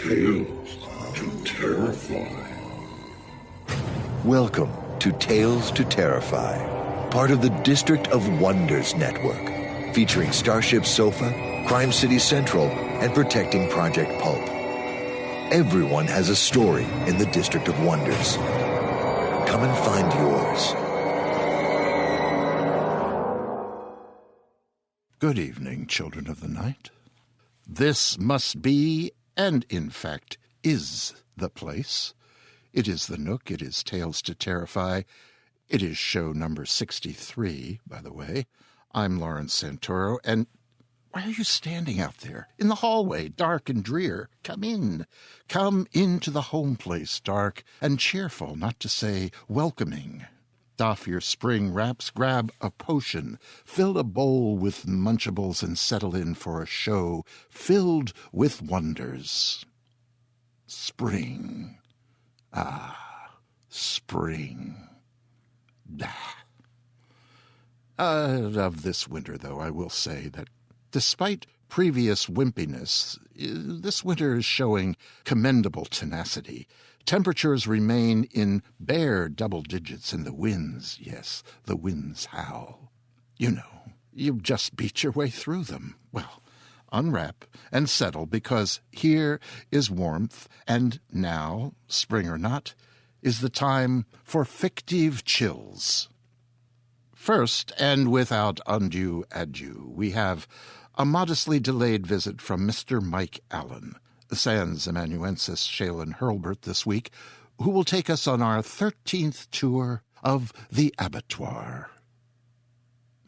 Tales to Terrify. Welcome to Tales to Terrify, part of the District of Wonders network, featuring Starship Sofa, Crime City Central, and Protecting Project Pulp. Everyone has a story in the District of Wonders. Come and find yours. Good evening, children of the night. This must be, and in fact is, the place. It is the Nook. It is Tales to Terrify. It is show number 63, by the way. I'm Lawrence Santoro, and why are you standing out there in the hallway, dark and drear? Come in. Come into the home place, dark and cheerful, not to say welcoming. Doff your spring wraps, grab a potion, fill a bowl with Munchables, and settle in for a show filled with wonders. Spring. Ah, spring. Of this winter, though, I will say that despite previous wimpiness, this winter is showing commendable tenacity. Temperatures remain in bare double digits, and the winds, yes, the winds howl. You know, you just beat your way through them. Well, unwrap and settle, because here is warmth, and now, spring or not, is the time for fictive chills. First, and without undue ado, we have a modestly delayed visit from Mr. Mike Allen, sans amanuensis Shaylin Hurlburt this week, who will take us on our 13th tour of the Abattoir.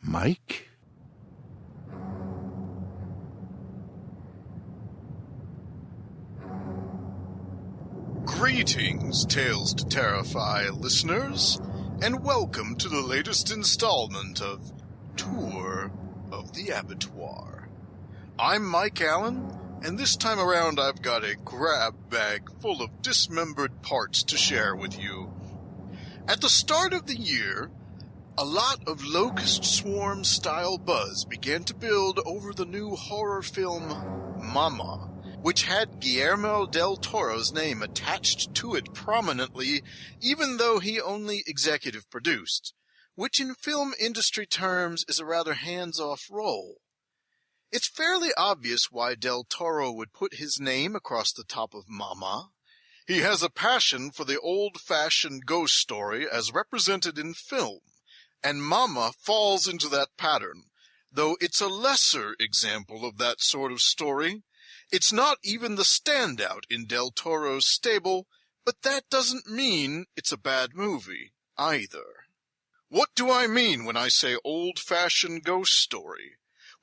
Mike? Greetings, Tales to Terrify listeners, and welcome to the latest installment of Tour of the Abattoir. I'm Mike Allen, and this time around I've got a grab bag full of dismembered parts to share with you. At the start of the year, a lot of Locust Swarm-style buzz began to build over the new horror film Mama, which had Guillermo del Toro's name attached to it prominently, even though he only executive produced, which in film industry terms is a rather hands-off role. It's fairly obvious why Del Toro would put his name across the top of Mama. He has a passion for the old-fashioned ghost story as represented in film, and Mama falls into that pattern, though it's a lesser example of that sort of story. It's not even the standout in Del Toro's stable, but that doesn't mean it's a bad movie, either. What do I mean when I say old-fashioned ghost story?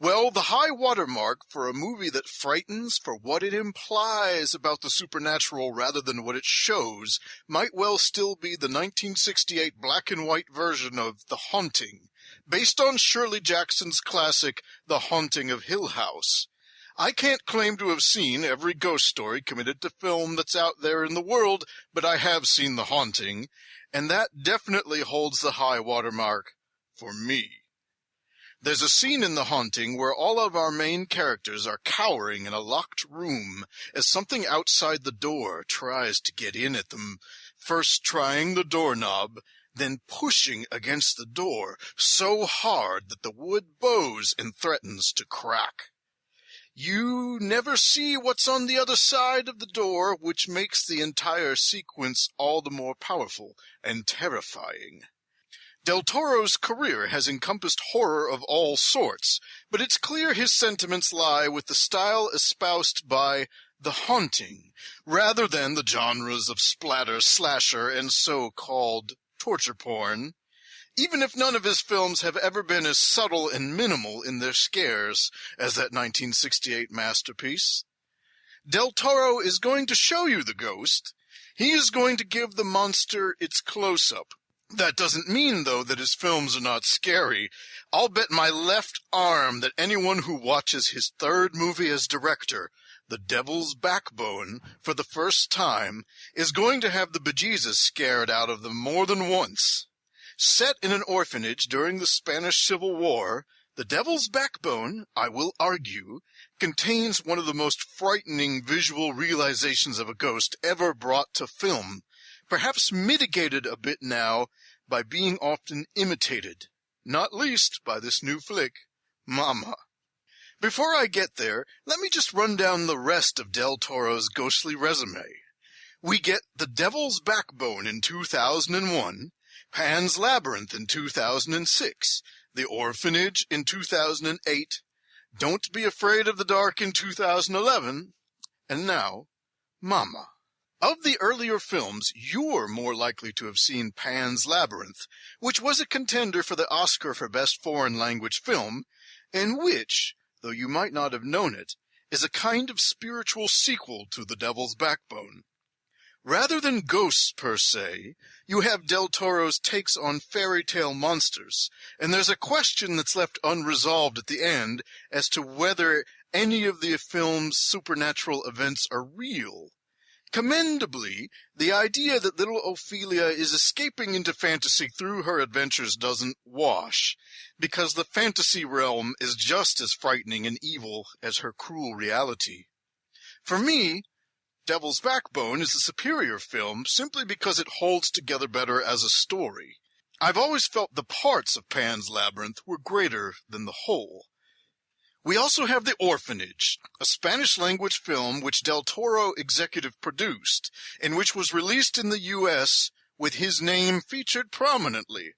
Well, the high watermark for a movie that frightens for what it implies about the supernatural rather than what it shows might well still be the 1968 black-and-white version of The Haunting, based on Shirley Jackson's classic The Haunting of Hill House. I can't claim to have seen every ghost story committed to film that's out there in the world, but I have seen The Haunting, and that definitely holds the high watermark for me. There's a scene in The Haunting where all of our main characters are cowering in a locked room as something outside the door tries to get in at them, first trying the doorknob, then pushing against the door so hard that the wood bows and threatens to crack. You never see what's on the other side of the door, which makes the entire sequence all the more powerful and terrifying. Del Toro's career has encompassed horror of all sorts, but it's clear his sentiments lie with the style espoused by The Haunting, rather than the genres of splatter, slasher, and so-called torture porn. Even if none of his films have ever been as subtle and minimal in their scares as that 1968 masterpiece. Del Toro is going to show you the ghost. He is going to give the monster its close-up. That doesn't mean, though, that his films are not scary. I'll bet my left arm that anyone who watches his third movie as director, The Devil's Backbone, for the first time, is going to have the bejesus scared out of them more than once. Set in an orphanage during the Spanish Civil War, The Devil's Backbone, I will argue, contains one of the most frightening visual realizations of a ghost ever brought to film, perhaps mitigated a bit now by being often imitated, not least by this new flick, Mama. Before I get there, let me just run down the rest of Del Toro's ghostly resume. We get The Devil's Backbone in 2001, Pan's Labyrinth in 2006, The Orphanage in 2008, Don't Be Afraid of the Dark in 2011, and now, Mama. Of the earlier films, you're more likely to have seen Pan's Labyrinth, which was a contender for the Oscar for Best Foreign Language Film, and which, though you might not have known it, is a kind of spiritual sequel to The Devil's Backbone. Rather than ghosts per se, you have Del Toro's takes on fairy tale monsters, and there's a question that's left unresolved at the end as to whether any of the film's supernatural events are real. Commendably, the idea that little Ophelia is escaping into fantasy through her adventures doesn't wash, because the fantasy realm is just as frightening and evil as her cruel reality. For me, Devil's Backbone is a superior film simply because it holds together better as a story. I've always felt the parts of Pan's Labyrinth were greater than the whole. We also have The Orphanage, a Spanish-language film which Del Toro executive produced, and which was released in the U.S. with his name featured prominently.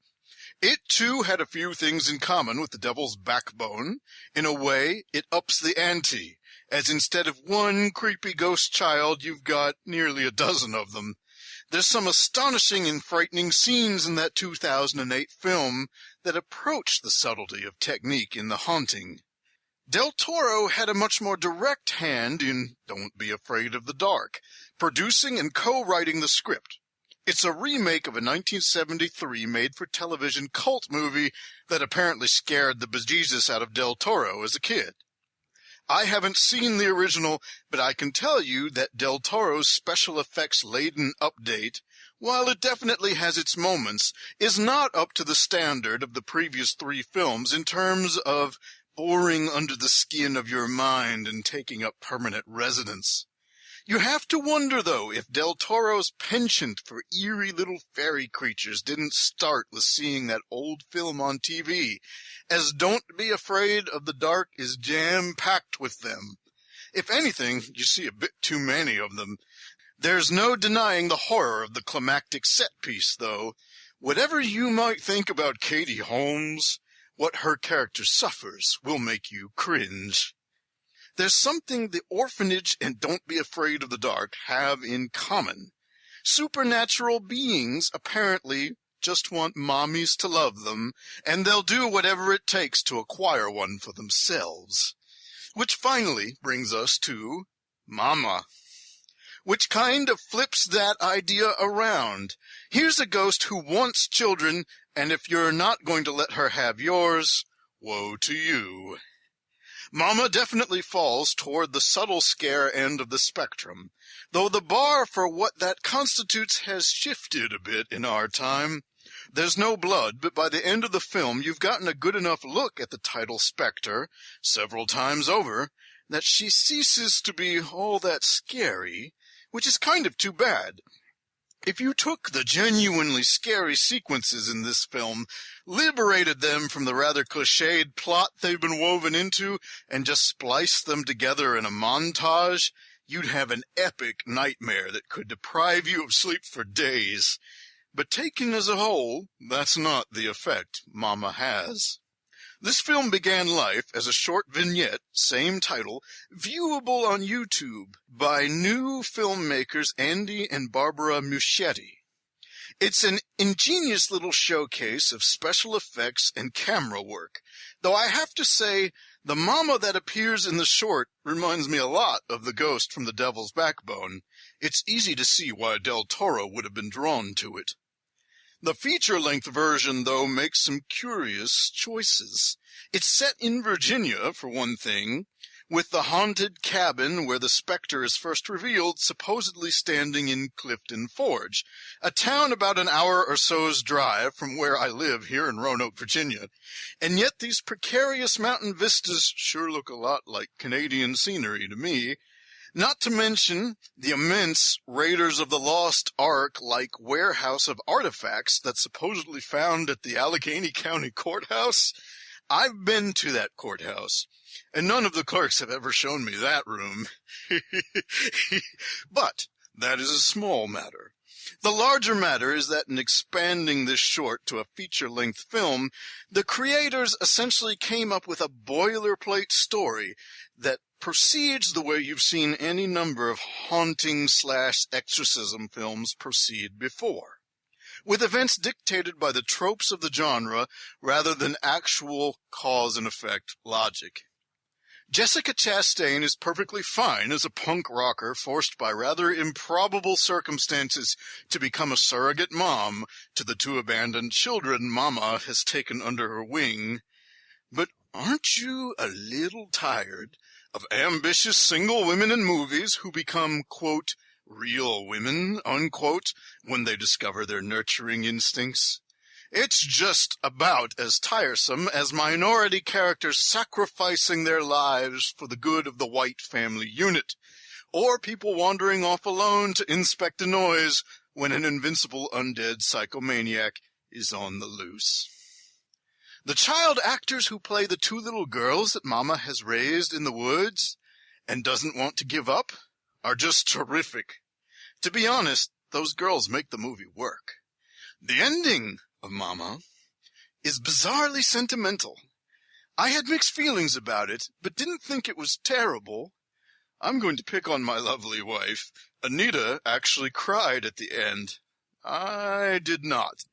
It, too, had a few things in common with The Devil's Backbone. In a way, it ups the ante, as instead of one creepy ghost child, you've got nearly a dozen of them. There's some astonishing and frightening scenes in that 2008 film that approach the subtlety of technique in the haunting. Del Toro had a much more direct hand in Don't Be Afraid of the Dark, producing and co-writing the script. It's a remake of a 1973 made-for-television cult movie that apparently scared the bejesus out of Del Toro as a kid. I haven't seen the original, but I can tell you that Del Toro's special effects-laden update, while it definitely has its moments, is not up to the standard of the previous three films in terms of boring under the skin of your mind and taking up permanent residence. You have to wonder, though, if Del Toro's penchant for eerie little fairy creatures didn't start with seeing that old film on TV, as Don't Be Afraid of the Dark is jam-packed with them. If anything, you see a bit too many of them. There's no denying the horror of the climactic set-piece, though. Whatever you might think about Katie Holmes, what her character suffers will make you cringe. There's something The Orphanage and Don't Be Afraid of the Dark have in common. Supernatural beings apparently just want mommies to love them, and they'll do whatever it takes to acquire one for themselves. Which finally brings us to Mama, which kind of flips that idea around. Here's a ghost who wants children, and if you're not going to let her have yours, woe to you. Mama definitely falls toward the subtle scare end of the spectrum, though the bar for what that constitutes has shifted a bit in our time. There's no blood, but by the end of the film you've gotten a good enough look at the title Spectre, several times over, that she ceases to be all that scary, which is kind of too bad. If you took the genuinely scary sequences in this film, liberated them from the rather cliched plot they've been woven into, and just spliced them together in a montage, you'd have an epic nightmare that could deprive you of sleep for days. But taken as a whole, that's not the effect Mama has. This film began life as a short vignette, same title, viewable on YouTube by new filmmakers Andy and Barbara Muschietti. It's an ingenious little showcase of special effects and camera work, though I have to say the Mama that appears in the short reminds me a lot of the ghost from The Devil's Backbone. It's easy to see why Del Toro would have been drawn to it. The feature-length version, though, makes some curious choices. It's set in Virginia, for one thing, with the haunted cabin where the specter is first revealed supposedly standing in Clifton Forge, a town about an hour or so's drive from where I live here in Roanoke, Virginia. And yet these precarious mountain vistas sure look a lot like Canadian scenery to me. Not to mention the immense Raiders of the Lost Ark-like warehouse of artifacts that's supposedly found at the Allegheny County Courthouse. I've been to that courthouse, and none of the clerks have ever shown me that room. But that is a small matter. The larger matter is that in expanding this short to a feature-length film, the creators essentially came up with a boilerplate story that proceeds the way you've seen any number of haunting/exorcism films proceed before, with events dictated by the tropes of the genre rather than actual cause and effect logic. Jessica Chastain is perfectly fine as a punk rocker forced by rather improbable circumstances to become a surrogate mom to the 2 abandoned children Mama has taken under her wing. But aren't you a little tired of ambitious single women in movies who become, quote, real women, unquote, when they discover their nurturing instincts? It's just about as tiresome as minority characters sacrificing their lives for the good of the white family unit, or people wandering off alone to inspect a noise when an invincible undead psychomaniac is on the loose. The child actors who play the 2 little girls that Mama has raised in the woods and doesn't want to give up are just terrific. To be honest, those girls make the movie work. The ending of Mama is bizarrely sentimental. I had mixed feelings about it, but didn't think it was terrible. I'm going to pick on my lovely wife. Anita actually cried at the end. I did not.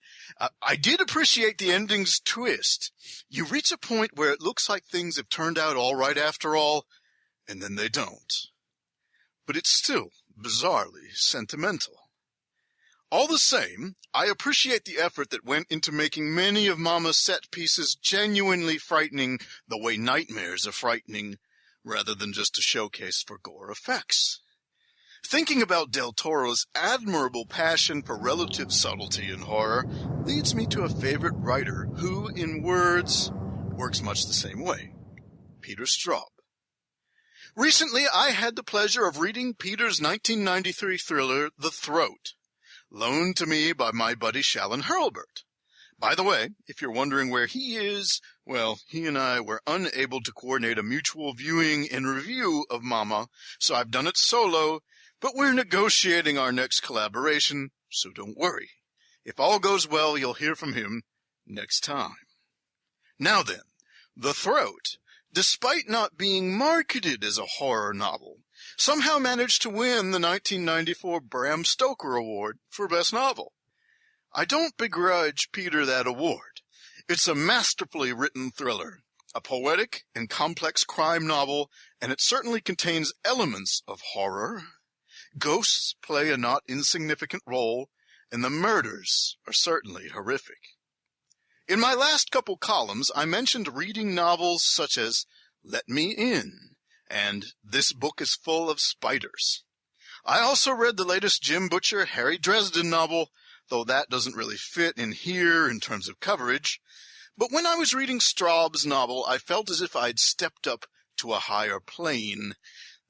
I did appreciate the ending's twist. You reach a point where it looks like things have turned out all right after all, and then they don't. But it's still bizarrely sentimental. All the same, I appreciate the effort that went into making many of Mama's set pieces genuinely frightening the way nightmares are frightening, rather than just a showcase for gore effects. Thinking about Del Toro's admirable passion for relative subtlety in horror leads me to a favorite writer who, in words, works much the same way, Peter Straub. Recently, I had the pleasure of reading Peter's 1993 thriller, The Throat, loaned to me by my buddy Shallon Hurlburt. By the way, if you're wondering where he is, well, he and I were unable to coordinate a mutual viewing and review of Mama, so I've done it solo, but we're negotiating our next collaboration, so don't worry. If all goes well, you'll hear from him next time. Now then, The Throat, despite not being marketed as a horror novel, somehow managed to win the 1994 Bram Stoker Award for Best Novel. I don't begrudge Peter that award. It's a masterfully written thriller, a poetic and complex crime novel, and it certainly contains elements of horror. Ghosts play a not insignificant role, and the murders are certainly horrific. In my last couple columns, I mentioned reading novels such as Let Me In and This Book is Full of Spiders. I also read the latest Jim Butcher Harry Dresden novel, though that doesn't really fit in here in terms of coverage. But when I was reading Straub's novel, I felt as if I'd stepped up to a higher plane.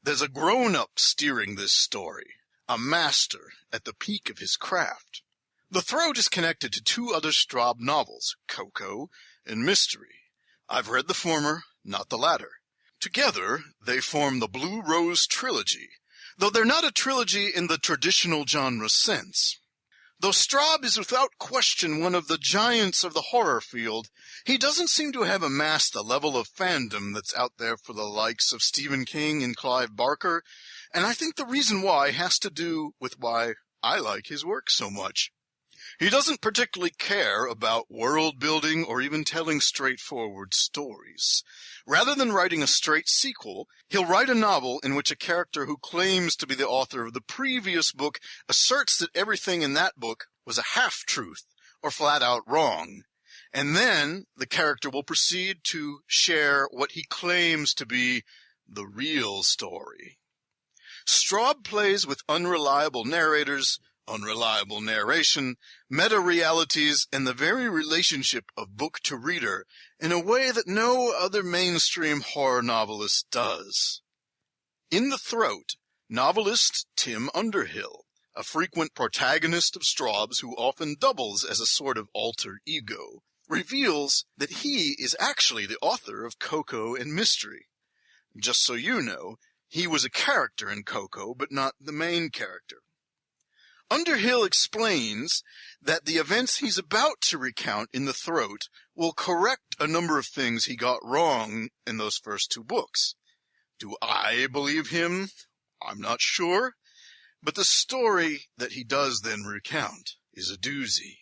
There's a grown-up steering this story, a master at the peak of his craft. The Throat is connected to 2 other Straub novels, Coco and Mystery. I've read the former, not the latter. Together, they form the Blue Rose trilogy, though they're not a trilogy in the traditional genre sense. Though Straub is without question one of the giants of the horror field, he doesn't seem to have amassed the level of fandom that's out there for the likes of Stephen King and Clive Barker, and I think the reason why has to do with why I like his work so much. He doesn't particularly care about world building or even telling straightforward stories. Rather than writing a straight sequel, he'll write a novel in which a character who claims to be the author of the previous book asserts that everything in that book was a half-truth or flat-out wrong. And then the character will proceed to share what he claims to be the real story. Straub plays with unreliable narrators, unreliable narration, meta-realities, and the very relationship of book to reader in a way that no other mainstream horror novelist does. In The Throat, novelist Tim Underhill, a frequent protagonist of Straub's who often doubles as a sort of alter ego, reveals that he is actually the author of Coco and Mystery. Just so you know, he was a character in Coco, but not the main character. Underhill explains that the events he's about to recount in The Throat will correct a number of things he got wrong in those first two books. Do I believe him? I'm not sure. But the story that he does then recount is a doozy.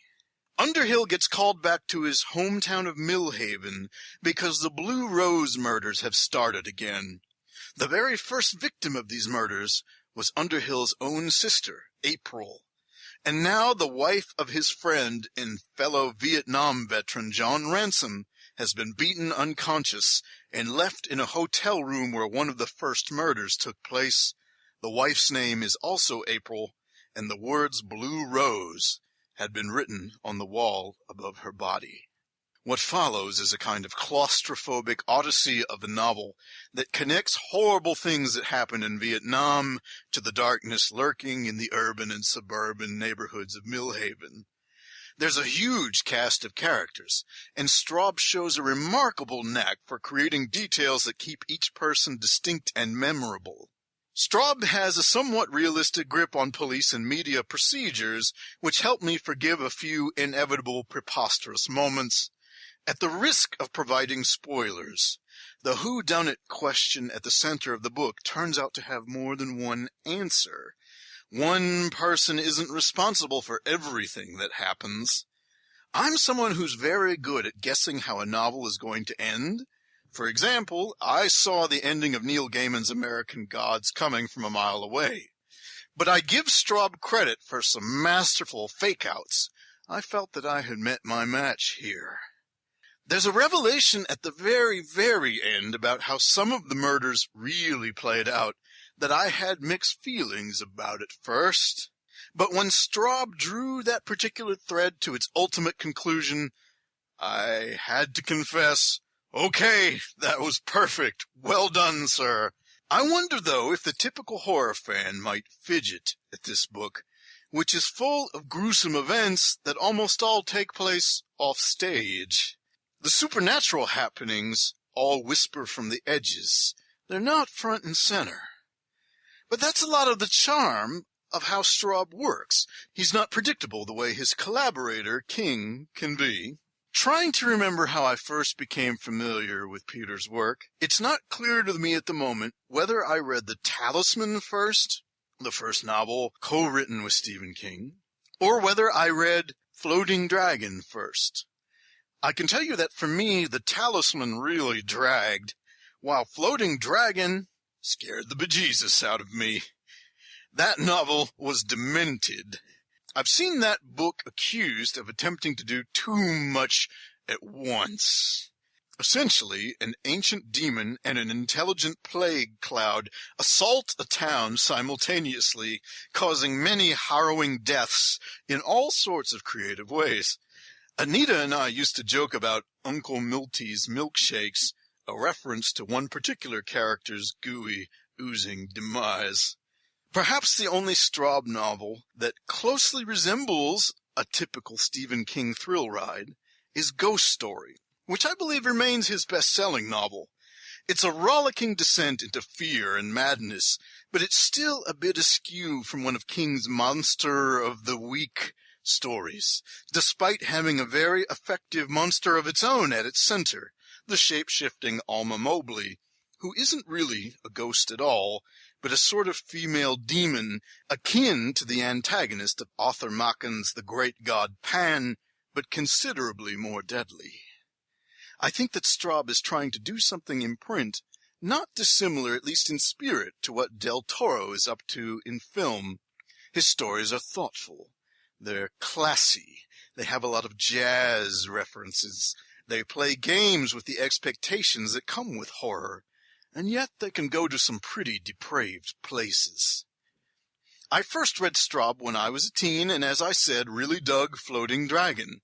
Underhill gets called back to his hometown of Millhaven because the Blue Rose murders have started again. The very first victim of these murders was Underhill's own sister, April, and now the wife of his friend and fellow Vietnam veteran John Ransom has been beaten unconscious and left in a hotel room where one of the first murders took place. The wife's name is also April, and the words Blue Rose had been written on the wall above her body. What follows is a kind of claustrophobic odyssey of the novel that connects horrible things that happened in Vietnam to the darkness lurking in the urban and suburban neighborhoods of Millhaven. There's a huge cast of characters, and Straub shows a remarkable knack for creating details that keep each person distinct and memorable. Straub has a somewhat realistic grip on police and media procedures, which help me forgive a few inevitable preposterous moments. At the risk of providing spoilers, the whodunit question at the center of the book turns out to have more than one answer. One person isn't responsible for everything that happens. I'm someone who's very good at guessing how a novel is going to end. For example, I saw the ending of Neil Gaiman's American Gods coming from a mile away. But I give Straub credit for some masterful fake-outs. I felt that I had met my match here. There's a revelation at the very, very end about how some of the murders really played out that I had mixed feelings about at first. But when Straub drew that particular thread to its ultimate conclusion, I had to confess, okay, that was perfect. Well done, sir. I wonder, though, if the typical horror fan might fidget at this book, which is full of gruesome events that almost all take place off stage. The supernatural happenings all whisper from the edges. They're not front and center. But that's a lot of the charm of how Straub works. He's not predictable the way his collaborator, King, can be. Trying to remember how I first became familiar with Peter's work, it's not clear to me at the moment whether I read The Talisman first, the first novel co-written with Stephen King, or whether I read Floating Dragon first. I can tell you that for me, The Talisman really dragged, while Floating Dragon scared the bejesus out of me. That novel was demented. I've seen that book accused of attempting to do too much at once. Essentially, an ancient demon and an intelligent plague cloud assault a town simultaneously, causing many harrowing deaths in all sorts of creative ways. Anita and I used to joke about Uncle Milty's milkshakes, a reference to one particular character's gooey, oozing demise. Perhaps the only Straub novel that closely resembles a typical Stephen King thrill ride is Ghost Story, which I believe remains his best-selling novel. It's a rollicking descent into fear and madness, but it's still a bit askew from one of King's monster of the week stories, despite having a very effective monster of its own at its center, the shape-shifting Alma Mobley, who isn't really a ghost at all, but a sort of female demon akin to the antagonist of Arthur Machen's The Great God Pan, but considerably more deadly. I think that Straub is trying to do something in print not dissimilar, at least in spirit, to what Del Toro is up to in film. His stories are thoughtful. They're classy. They have a lot of jazz references. They play games with the expectations that come with horror. and yet they can go to some pretty depraved places. I first read Straub when I was a teen, and as I said, really dug Floating Dragon.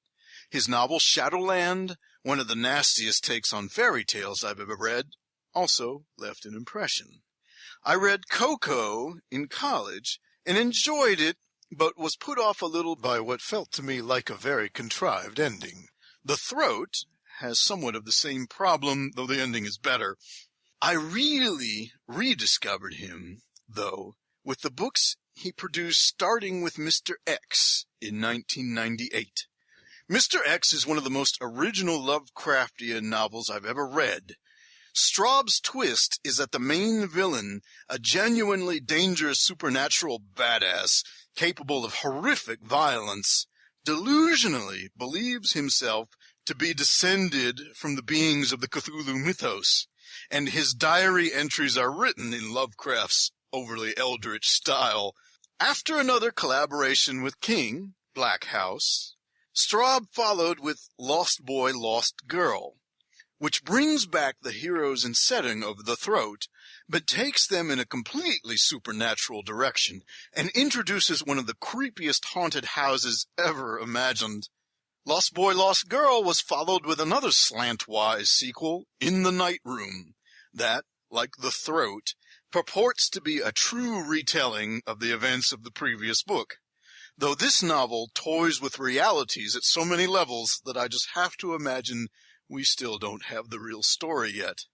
His novel Shadowland, one of the nastiest takes on fairy tales I've ever read, also left an impression. I read Coco in college and enjoyed it, but was put off a little by what felt to me like a very contrived ending. The Throat has somewhat of the same problem, though the ending is better. I really rediscovered him, though, with the books he produced starting with Mr. X in 1998. Mr. X is one of the most original Lovecraftian novels I've ever read. Straub's twist is that the main villain, a genuinely dangerous supernatural badass capable of horrific violence, delusionally believes himself to be descended from the beings of the Cthulhu mythos, and his diary entries are written in Lovecraft's overly eldritch style. After another collaboration with King, Black House, Straub followed with Lost Boy, Lost Girl, which brings back the heroes and setting of The Throat, but takes them in a completely supernatural direction and introduces one of the creepiest haunted houses ever imagined. Lost Boy, Lost Girl was followed with another slantwise sequel, In the Night Room, that, like The Throat, purports to be a true retelling of the events of the previous book, though this novel toys with realities at so many levels that I just have to imagine we still don't have the real story yet.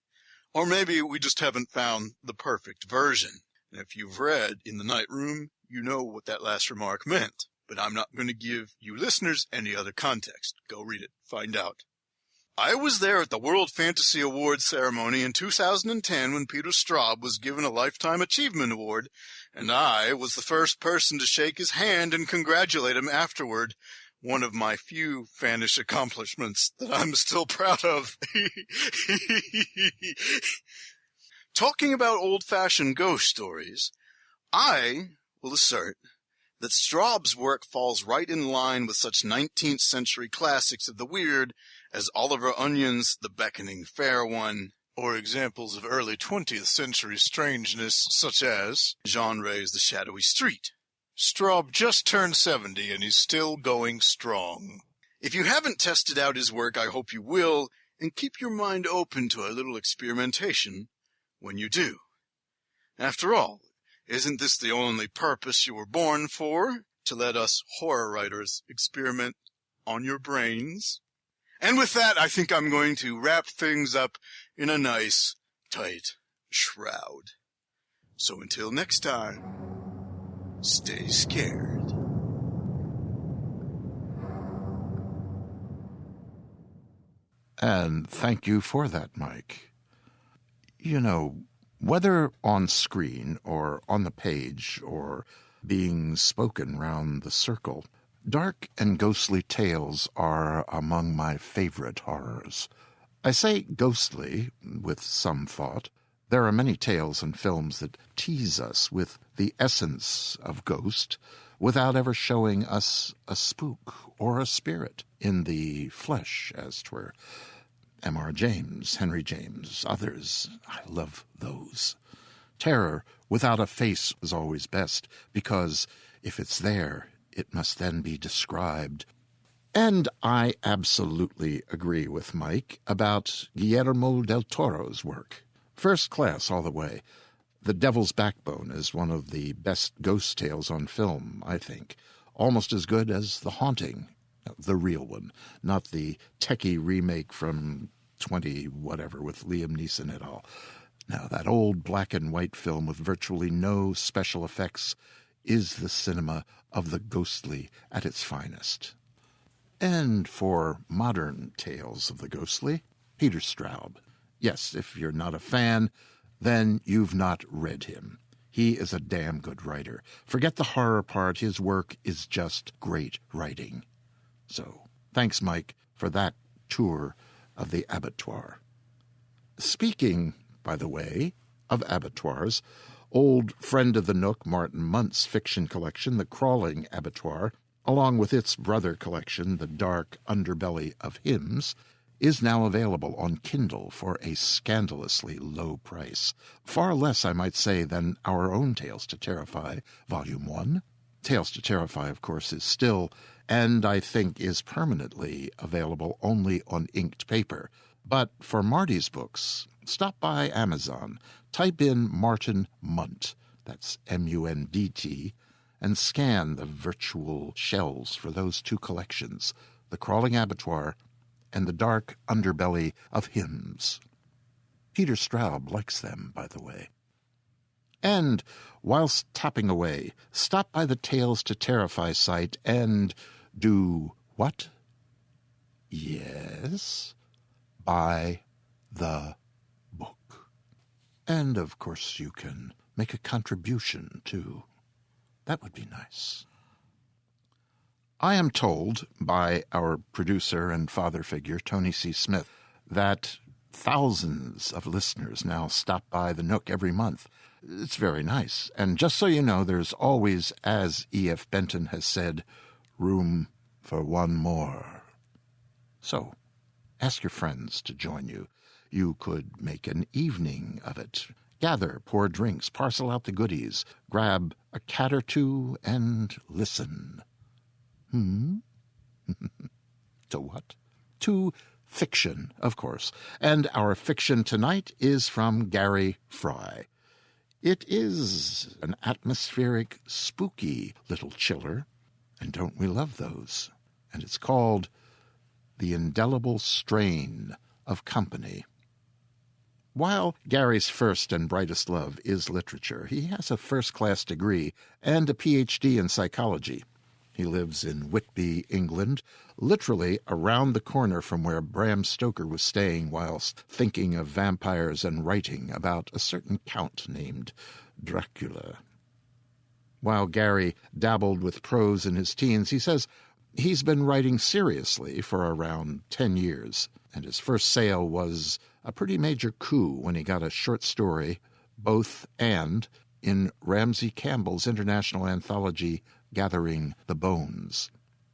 Or maybe we just haven't found the perfect version. And if you've read In the Night Room, you know what that last remark meant. But I'm not going to give you listeners any other context. Go read it. Find out. I was there at the World Fantasy Awards ceremony in 2010 when Peter Straub was given a Lifetime Achievement Award, and I was the first person to shake his hand and congratulate him afterward. One of my few fanish accomplishments that I'm still proud of. Talking about old-fashioned ghost stories, I will assert that Straub's work falls right in line with such 19th century classics of the weird as Oliver Onion's The Beckoning Fair One, or examples of early 20th century strangeness such as Jean Ray's The Shadowy Street. Straub just turned 70 and he's still going strong. If you haven't tested out his work, I hope you will, and keep your mind open to a little experimentation when you do. After all, isn't this the only purpose you were born for? To let us horror writers experiment on your brains? And with that, I think I'm going to wrap things up in a nice, tight shroud. So until next time, stay scared. And thank you for that, Mike. You know, whether on screen or on the page or being spoken round the circle, dark and ghostly tales are among my favorite horrors. I say ghostly with some thought. There are many tales and films that tease us with the essence of ghost without ever showing us a spook or a spirit in the flesh, as 'twere. M.R. James, Henry James, others. I love those. Terror without a face is always best, because if it's there, it must then be described. And I absolutely agree with Mike about Guillermo del Toro's work. First class all the way. The Devil's Backbone is one of the best ghost tales on film, I think. Almost as good as The Haunting, the real one, not the techie remake from 20-whatever with Liam Neeson et al. Now, that old black and white film with virtually no special effects is the cinema of the ghostly at its finest. And for modern tales of the ghostly, Peter Straub. Yes, if you're not a fan, then you've not read him. He is a damn good writer. Forget the horror part. His work is just great writing. So, thanks, Mike, for that tour of the Abattoir. Speaking, by the way, of abattoirs, old friend of the Nook, Martin Munt's fiction collection, The Crawling Abattoir, along with its brother collection, The Dark Underbelly of Hymns, is now available on Kindle for a scandalously low price. Far less, I might say, than our own Tales to Terrify, Volume 1. Tales to Terrify, of course, is still, and I think is permanently, available only on inked paper. But for Marty's books, stop by Amazon, type in Martin Munt, that's M-U-N-D-T, and scan the virtual shelves for those two collections, The Crawling Abattoir and The Dark Underbelly of Hymns. Peter Straub likes them, by the way. And, whilst tapping away, stop by the Tales to Terrify site and do what? Yes, buy the book. And, of course, you can make a contribution, too. That would be nice. I am told by our producer and father figure, Tony C. Smith, that thousands of listeners now stop by the Nook every month. It's very nice. And just so you know, there's always, as E.F. Benton has said, room for one more. So, ask your friends to join you. You could make an evening of it. Gather, pour drinks, parcel out the goodies, grab a cat or two, and listen. To what? To fiction, of course. And our fiction tonight is from Gary Fry. It is an atmospheric, spooky little chiller, and don't we love those? And it's called The Indelible Strain of Company. While Gary's first and brightest love is literature, he has a first-class degree and a Ph.D. in psychology. He lives in Whitby, England, literally around the corner from where Bram Stoker was staying whilst thinking of vampires and writing about a certain count named Dracula. While Gary dabbled with prose in his teens, he says he's been writing seriously for around 10 years, and his first sale was a pretty major coup when he got a short story, Both and, in Ramsey Campbell's international anthology Gathering the Bones.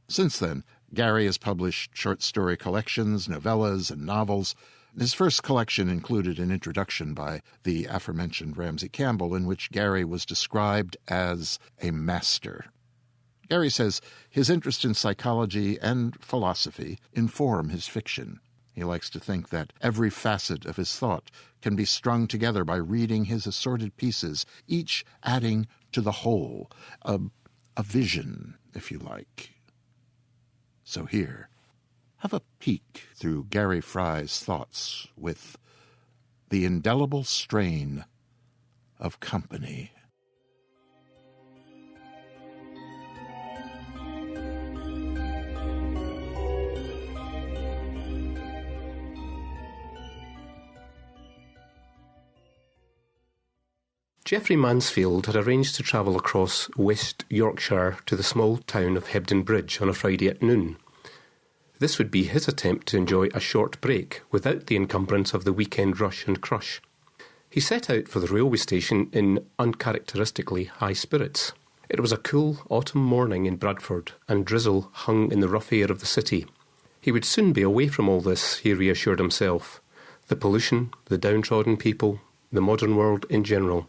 Since then, Gary has published short story collections, novellas, and novels. His first collection included an introduction by the aforementioned Ramsey Campbell in which Gary was described as a master. Gary says his interest in psychology and philosophy inform his fiction. He likes to think that every facet of his thought can be strung together by reading his assorted pieces, each adding to the whole, a vision, if you like. So here, have a peek through Gary Fry's thoughts with The Indelible Strain of Company. Geoffrey Mansfield had arranged to travel across West Yorkshire to the small town of Hebden Bridge on a Friday at noon. This would be his attempt to enjoy a short break without the encumbrance of the weekend rush and crush. He set out for the railway station in uncharacteristically high spirits. It was a cool autumn morning in Bradford, and drizzle hung in the rough air of the city. He would soon be away from all this, he reassured himself. The pollution, the downtrodden people, the modern world in general.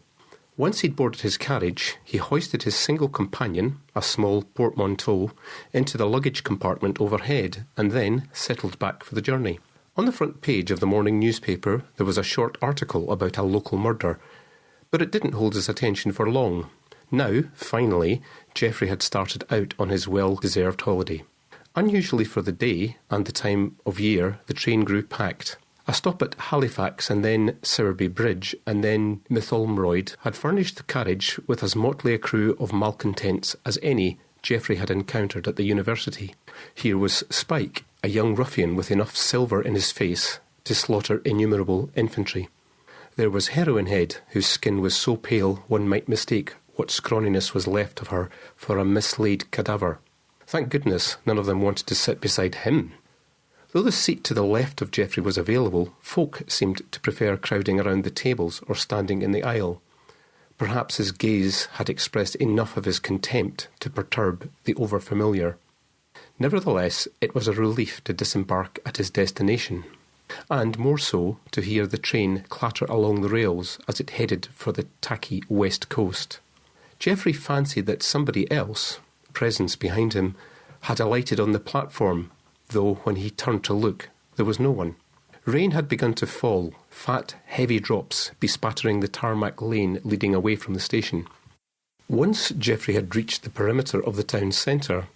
Once he'd boarded his carriage, he hoisted his single companion, a small portmanteau, into the luggage compartment overhead and then settled back for the journey. On the front page of the morning newspaper there was a short article about a local murder, but it didn't hold his attention for long. Now, finally, Geoffrey had started out on his well-deserved holiday. Unusually for the day and the time of year, the train grew packed. A stop at Halifax and then Sowerby Bridge and then Mytholmroyd had furnished the carriage with as motley a crew of malcontents as any Geoffrey had encountered at the university. Here was Spike, a young ruffian with enough silver in his face to slaughter innumerable infantry. There was Heroin Head, whose skin was so pale one might mistake what scrawniness was left of her for a mislaid cadaver. Thank goodness none of them wanted to sit beside him. Though the seat to the left of Geoffrey was available, folk seemed to prefer crowding around the tables or standing in the aisle. Perhaps his gaze had expressed enough of his contempt to perturb the overfamiliar. Nevertheless, it was a relief to disembark at his destination, and more so to hear the train clatter along the rails as it headed for the tacky west coast. Geoffrey fancied that somebody else, presence behind him, had alighted on the platform, though when he turned to look, there was no one. Rain had begun to fall, fat, heavy drops bespattering the tarmac lane leading away from the station. Once Geoffrey had reached the perimeter of the town centre,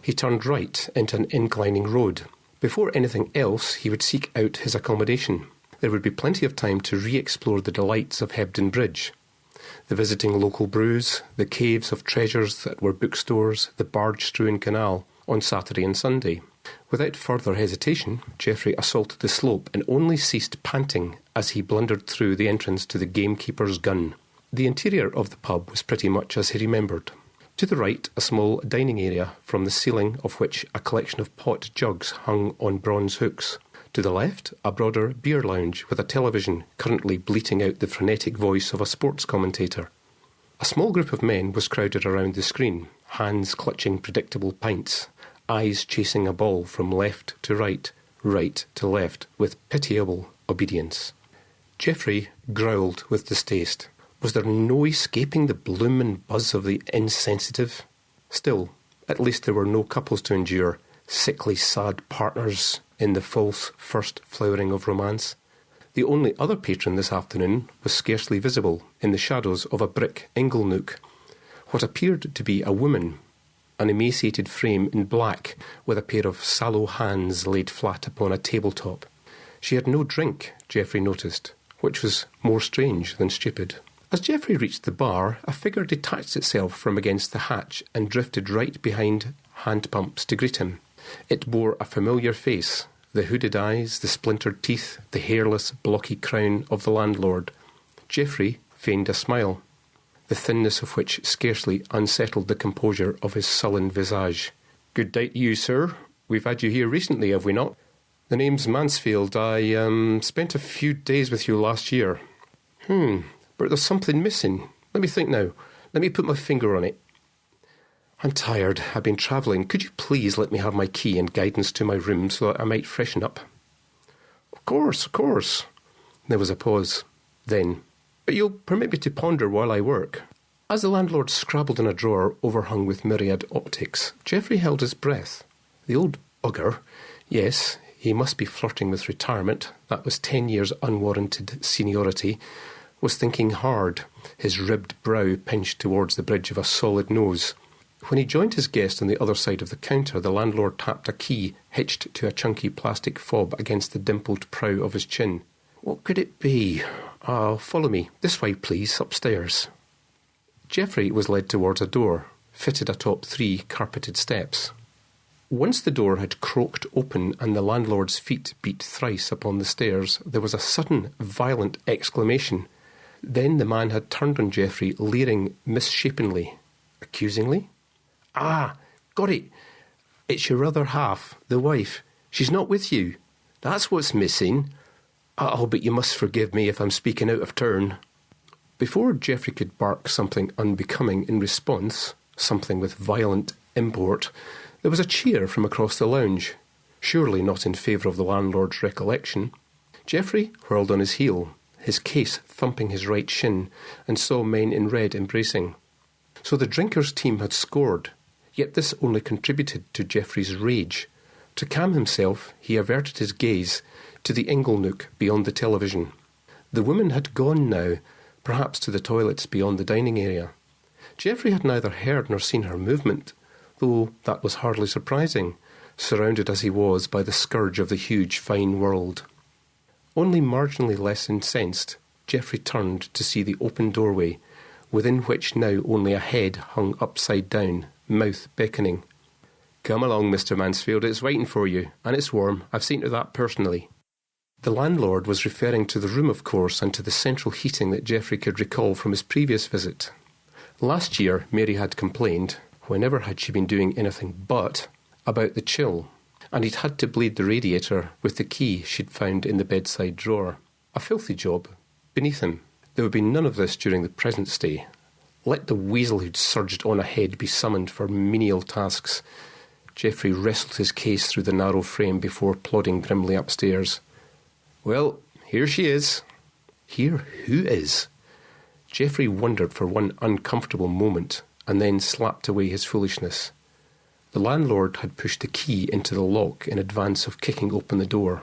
he turned right into an inclining road. Before anything else, he would seek out his accommodation. There would be plenty of time to re-explore the delights of Hebden Bridge. The visiting local brews, the caves of treasures that were bookstores, the barge-strewn canal on Saturday and Sunday. Without further hesitation, Geoffrey assaulted the slope and only ceased panting as he blundered through the entrance to the gamekeeper's gun. The interior of the pub was pretty much as he remembered. To the right, a small dining area, from the ceiling of which a collection of pot jugs hung on bronze hooks. To the left, a broader beer lounge with a television currently bleating out the frenetic voice of a sports commentator. A small group of men was crowded around the screen, hands clutching predictable pints, eyes chasing a ball from left to right, right to left, with pitiable obedience. Geoffrey growled with distaste. Was there no escaping the bloom and buzz of the insensitive? Still, at least there were no couples to endure, sickly sad partners in the false first flowering of romance. The only other patron this afternoon was scarcely visible in the shadows of a brick inglenook. What appeared to be a woman, an emaciated frame in black with a pair of sallow hands laid flat upon a tabletop. She had no drink, Geoffrey noticed, which was more strange than stupid. As Geoffrey reached the bar, a figure detached itself from against the hatch and drifted right behind hand pumps to greet him. It bore a familiar face, the hooded eyes, the splintered teeth, the hairless, blocky crown of the landlord. Geoffrey feigned a smile, the thinness of which scarcely unsettled the composure of his sullen visage. "Good day to you, sir. We've had you here recently, have we not? The name's Mansfield. I spent a few days with you last year." But there's something missing. Let me think now. Let me put my finger on it. "I'm tired. I've been travelling. Could you please let me have my key and guidance to my room so that I might freshen up?" Of course. There was a pause. Then, "But you'll permit me to ponder while I work." As the landlord scrabbled in a drawer overhung with myriad optics, Geoffrey held his breath. The old bugger. Yes, he must be flirting with retirement. That was 10 years unwarranted seniority. Was thinking hard, his ribbed brow pinched towards the bridge of a solid nose. When he joined his guest on the other side of the counter, the landlord tapped a key hitched to a chunky plastic fob against the dimpled prow of his chin. What could it be? Follow me. This way, please, upstairs. Geoffrey was led towards a door, fitted atop 3 carpeted steps. Once the door had croaked open and the landlord's feet beat thrice upon the stairs, there was a sudden, violent exclamation. Then the man had turned on Geoffrey, leering misshapenly, accusingly. Got it. It's your other half, the wife. She's not with you. That's what's missing. But you must forgive me if I'm speaking out of turn. Before Geoffrey could bark something unbecoming in response, something with violent import, there was a cheer from across the lounge, surely not in favour of the landlord's recollection. Geoffrey whirled on his heel, his case thumping his right shin, and saw men in red embracing. So the drinkers' team had scored, yet this only contributed to Geoffrey's rage. To calm himself, he averted his gaze to the inglenook beyond the television. The woman had gone now, perhaps to the toilets beyond the dining area. Geoffrey had neither heard nor seen her movement, though that was hardly surprising, surrounded as he was by the scourge of the huge fine world. Only marginally less incensed, Geoffrey turned to see the open doorway, within which now only a head hung upside down, mouth beckoning. "Come along, Mr. Mansfield, it's waiting for you, and it's warm. I've seen to that personally." The landlord was referring to the room, of course, and to the central heating that Geoffrey could recall from his previous visit. Last year, Mary had complained, whenever had she been doing anything but, about the chill, and he'd had to bleed the radiator with the key she'd found in the bedside drawer. A filthy job, beneath him. There would be none of this during the present stay. Let the weasel who'd surged on ahead be summoned for menial tasks. Geoffrey wrestled his case through the narrow frame before plodding grimly upstairs. Well, here she is. Here who is? Geoffrey wondered for one uncomfortable moment, and then slapped away his foolishness. The landlord had pushed the key into the lock in advance of kicking open the door.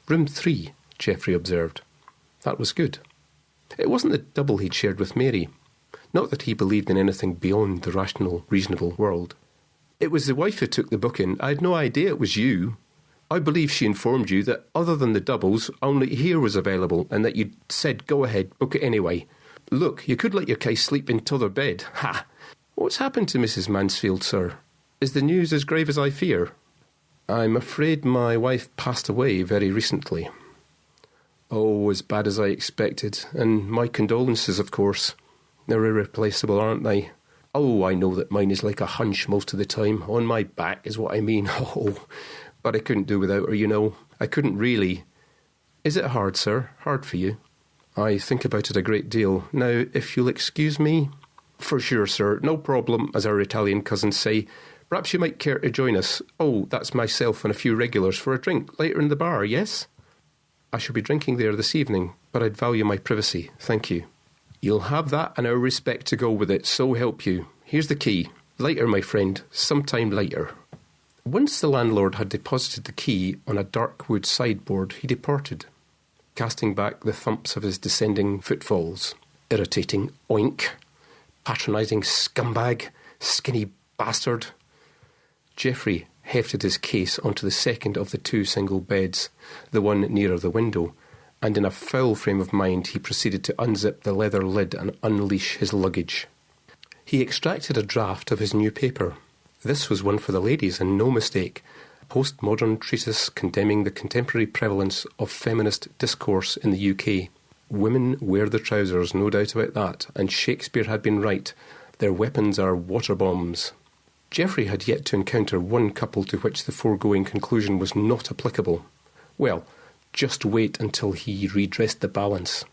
Room 3, Geoffrey observed. That was good. It wasn't the double he'd shared with Mary. Not that he believed in anything beyond the rational, reasonable world. It was the wife who took the booking. I had no idea it was you. I believe she informed you that other than the doubles, only here was available, and that you'd said, go ahead, book it anyway. Look, you could let your case sleep in t'other bed. Ha! What's happened to Mrs. Mansfield, sir? Is the news as grave as I fear? I'm afraid my wife passed away very recently. Oh, as bad as I expected, and my condolences, of course. They're irreplaceable, aren't they? Oh, I know that mine is like a hunch most of the time. On my back is what I mean. Oh, but I couldn't do without her, you know. I couldn't really. Is it hard, sir? Hard for you? I think about it a great deal. Now, if you'll excuse me... For sure, sir. No problem, as our Italian cousins say. Perhaps you might care to join us. Oh, that's myself and a few regulars for a drink later in the bar, yes? I shall be drinking there this evening, but I'd value my privacy. Thank you. You'll have that and our respect to go with it, so help you. Here's the key. Later, my friend. Sometime later. Once the landlord had deposited the key on a dark wood sideboard, he departed, casting back the thumps of his descending footfalls. Irritating oink. Patronising scumbag. Skinny bastard. Geoffrey hefted his case onto the second of the 2 single beds, the one nearer the window, and in a foul frame of mind he proceeded to unzip the leather lid and unleash his luggage. He extracted a draft of his new paper. This was one for the ladies, and no mistake. A postmodern treatise condemning the contemporary prevalence of feminist discourse in the UK. Women wear the trousers, no doubt about that, and Shakespeare had been right. Their weapons are water bombs. Geoffrey had yet to encounter one couple to which the foregoing conclusion was not applicable. Well, just wait until he redressed the balance.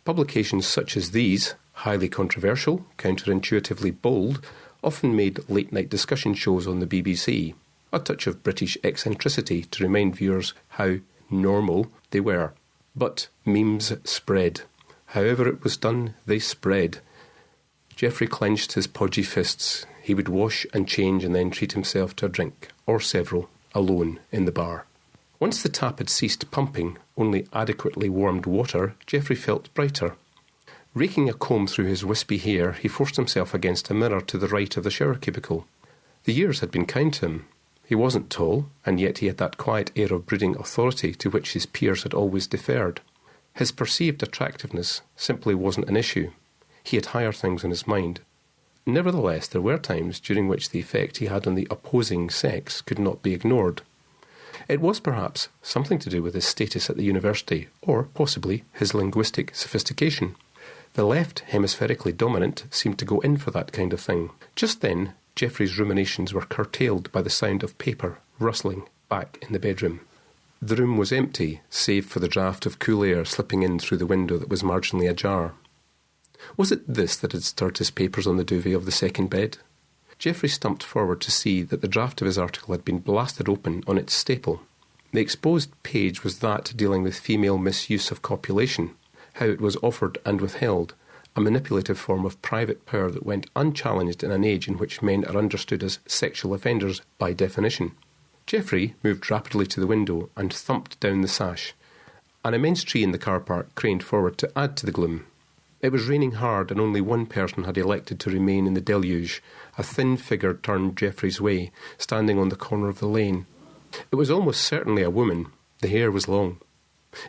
Publications such as these, highly controversial, counterintuitively bold, often made late-night discussion shows on the BBC, a touch of British eccentricity to remind viewers how normal they were. But memes spread. However it was done, they spread. Geoffrey clenched his podgy fists. He would wash and change and then treat himself to a drink, or several, alone in the bar. Once the tap had ceased pumping only adequately warmed water, Geoffrey felt brighter. Raking a comb through his wispy hair, he forced himself against a mirror to the right of the shower cubicle. The years had been kind to him. He wasn't tall, and yet he had that quiet air of brooding authority to which his peers had always deferred. His perceived attractiveness simply wasn't an issue. He had higher things in his mind. Nevertheless, there were times during which the effect he had on the opposing sex could not be ignored. It was perhaps something to do with his status at the university, or possibly his linguistic sophistication. The left, hemispherically dominant, seemed to go in for that kind of thing. Just then, Geoffrey's ruminations were curtailed by the sound of paper rustling back in the bedroom. The room was empty, save for the draught of cool air slipping in through the window that was marginally ajar. Was it this that had stirred his papers on the duvet of the second bed? Geoffrey stumped forward to see that the draft of his article had been blasted open on its staple. The exposed page was that dealing with female misuse of copulation, how it was offered and withheld, a manipulative form of private power that went unchallenged in an age in which men are understood as sexual offenders by definition. Geoffrey moved rapidly to the window and thumped down the sash. An immense tree in the car park craned forward to add to the gloom. It was raining hard, and only one person had elected to remain in the deluge. A thin figure turned Geoffrey's way, standing on the corner of the lane. It was almost certainly a woman. The hair was long.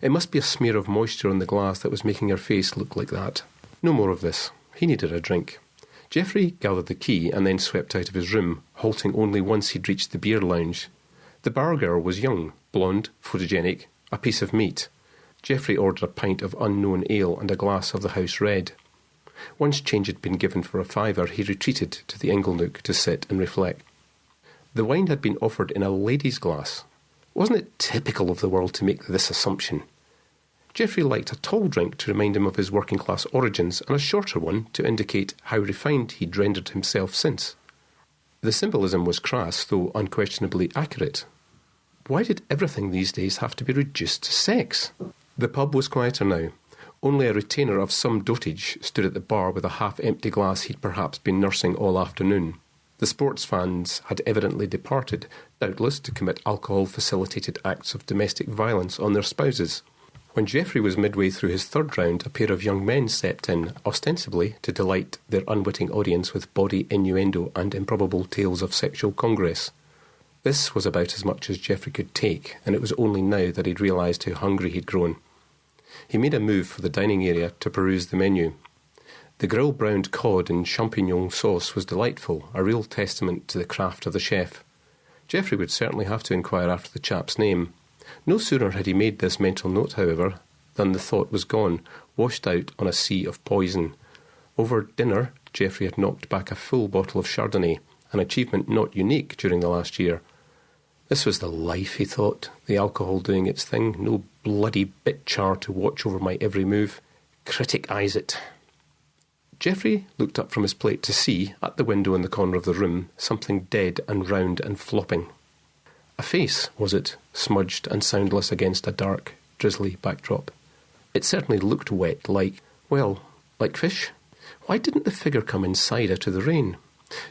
It must be a smear of moisture on the glass that was making her face look like that. No more of this. He needed a drink. Geoffrey gathered the key and then swept out of his room, halting only once he'd reached the beer lounge. The bar girl was young, blonde, photogenic, a piece of meat. Geoffrey ordered a pint of unknown ale and a glass of the house red. Once change had been given for a fiver, he retreated to the inglenook to sit and reflect. The wine had been offered in a lady's glass. Wasn't it typical of the world to make this assumption? Geoffrey liked a tall drink to remind him of his working-class origins, and a shorter one to indicate how refined he'd rendered himself since. The symbolism was crass, though unquestionably accurate. Why did everything these days have to be reduced to sex? The pub was quieter now. Only a retainer of some dotage stood at the bar with a half-empty glass he'd perhaps been nursing all afternoon. The sports fans had evidently departed, doubtless to commit alcohol-facilitated acts of domestic violence on their spouses. When Geoffrey was midway through his third round, a pair of young men stepped in, ostensibly to delight their unwitting audience with bawdy innuendo and improbable tales of sexual congress. This was about as much as Geoffrey could take, and it was only now that he'd realised how hungry he'd grown. He made a move for the dining area to peruse the menu. The grill-browned cod in champignon sauce was delightful, a real testament to the craft of the chef. Geoffrey would certainly have to inquire after the chap's name. No sooner had he made this mental note, however, than the thought was gone, washed out on a sea of poison. Over dinner, Geoffrey had knocked back a full bottle of Chardonnay, an achievement not unique during the last year. This was the life, he thought, the alcohol doing its thing, no bloody bit char to watch over my every move. Critic-eyes it. Geoffrey looked up from his plate to see, at the window in the corner of the room, something dead and round and flopping. A face, was it, smudged and soundless against a dark, drizzly backdrop. It certainly looked wet, like fish. Why didn't the figure come inside out of the rain?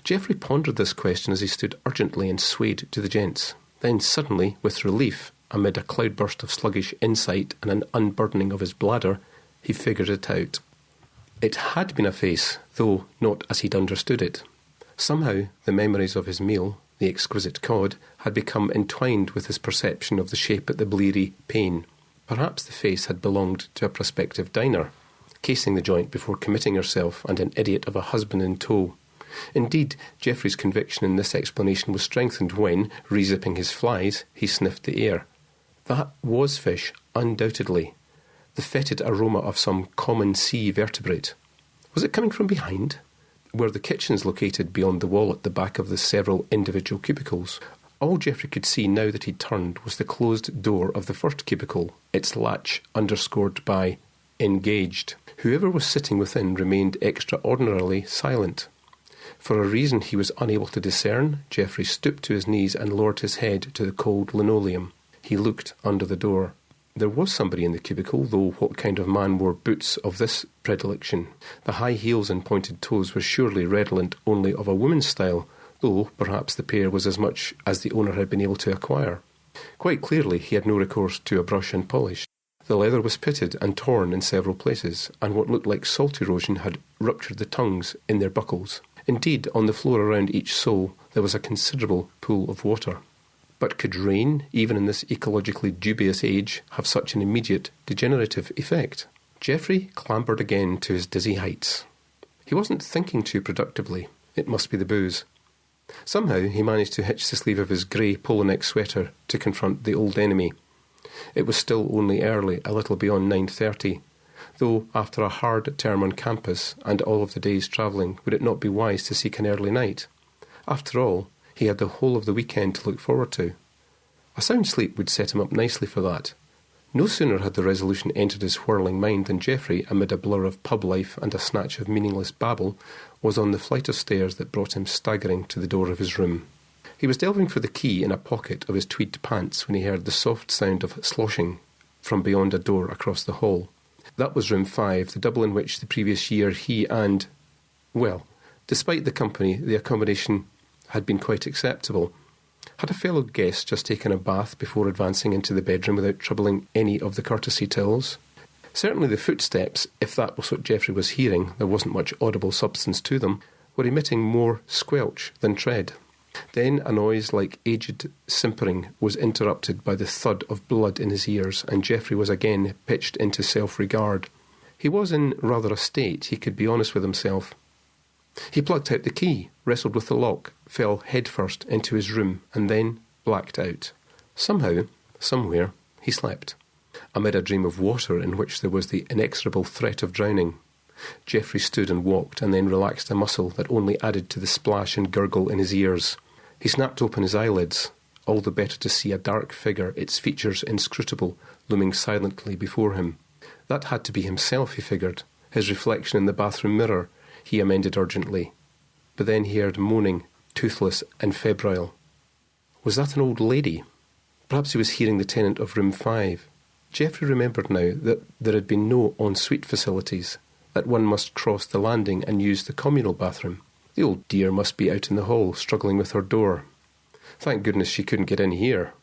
Geoffrey pondered this question as he stood urgently and swayed to the gents. Then suddenly, with relief, amid a cloudburst of sluggish insight and an unburdening of his bladder, he figured it out. It had been a face, though not as he'd understood it. Somehow the memories of his meal, the exquisite cod, had become entwined with his perception of the shape at the bleary pane. Perhaps the face had belonged to a prospective diner, casing the joint before committing herself and an idiot of a husband in tow. Indeed, Geoffrey's conviction in this explanation was strengthened when, re-zipping his flies, he sniffed the air. That was fish, undoubtedly. The fetid aroma of some common sea vertebrate. Was it coming from behind? Were the kitchens located beyond the wall at the back of the several individual cubicles? All Geoffrey could see now that he turned was the closed door of the first cubicle, its latch underscored by engaged. Whoever was sitting within remained extraordinarily silent. For a reason he was unable to discern, Geoffrey stooped to his knees and lowered his head to the cold linoleum. He looked under the door. There was somebody in the cubicle, though what kind of man wore boots of this predilection? The high heels and pointed toes were surely redolent only of a woman's style, though perhaps the pair was as much as the owner had been able to acquire. Quite clearly he had no recourse to a brush and polish. The leather was pitted and torn in several places, and what looked like salt erosion had ruptured the tongues in their buckles. Indeed, on the floor around each sole there was a considerable pool of water. But could rain, even in this ecologically dubious age, have such an immediate degenerative effect? Geoffrey clambered again to his dizzy heights. He wasn't thinking too productively. It must be the booze. Somehow he managed to hitch the sleeve of his grey polo-neck sweater to confront the old enemy. It was still only early, a little beyond 9:30, though after a hard term on campus and all of the day's travelling, would it not be wise to seek an early night? After all, he had the whole of the weekend to look forward to. A sound sleep would set him up nicely for that. No sooner had the resolution entered his whirling mind than Geoffrey, amid a blur of pub life and a snatch of meaningless babble, was on the flight of stairs that brought him staggering to the door of his room. He was delving for the key in a pocket of his tweed pants when he heard the soft sound of sloshing from beyond a door across the hall. That was room 5, the double in which the previous year he and... well, despite the company, the accommodation had been quite acceptable. Had a fellow guest just taken a bath before advancing into the bedroom without troubling any of the courtesy tills? Certainly the footsteps, if that was what Geoffrey was hearing, there wasn't much audible substance to them, were emitting more squelch than tread. Then a noise like aged simpering was interrupted by the thud of blood in his ears, and Geoffrey was again pitched into self-regard. He was in rather a state, he could be honest with himself. He plucked out the key, wrestled with the lock, fell headfirst into his room, and then blacked out. Somehow, somewhere, he slept, amid a dream of water in which there was the inexorable threat of drowning. Geoffrey stood and walked, and then relaxed a muscle that only added to the splash and gurgle in his ears. He snapped open his eyelids, all the better to see a dark figure, its features inscrutable, looming silently before him. That had to be himself, he figured, his reflection in the bathroom mirror, he amended urgently. But then he heard moaning, toothless and febrile. Was that an old lady? Perhaps he was hearing the tenant of room 5. Geoffrey remembered now that there had been no ensuite facilities, that one must cross the landing and use the communal bathroom. The old dear must be out in the hall, struggling with her door. Thank goodness she couldn't get in here.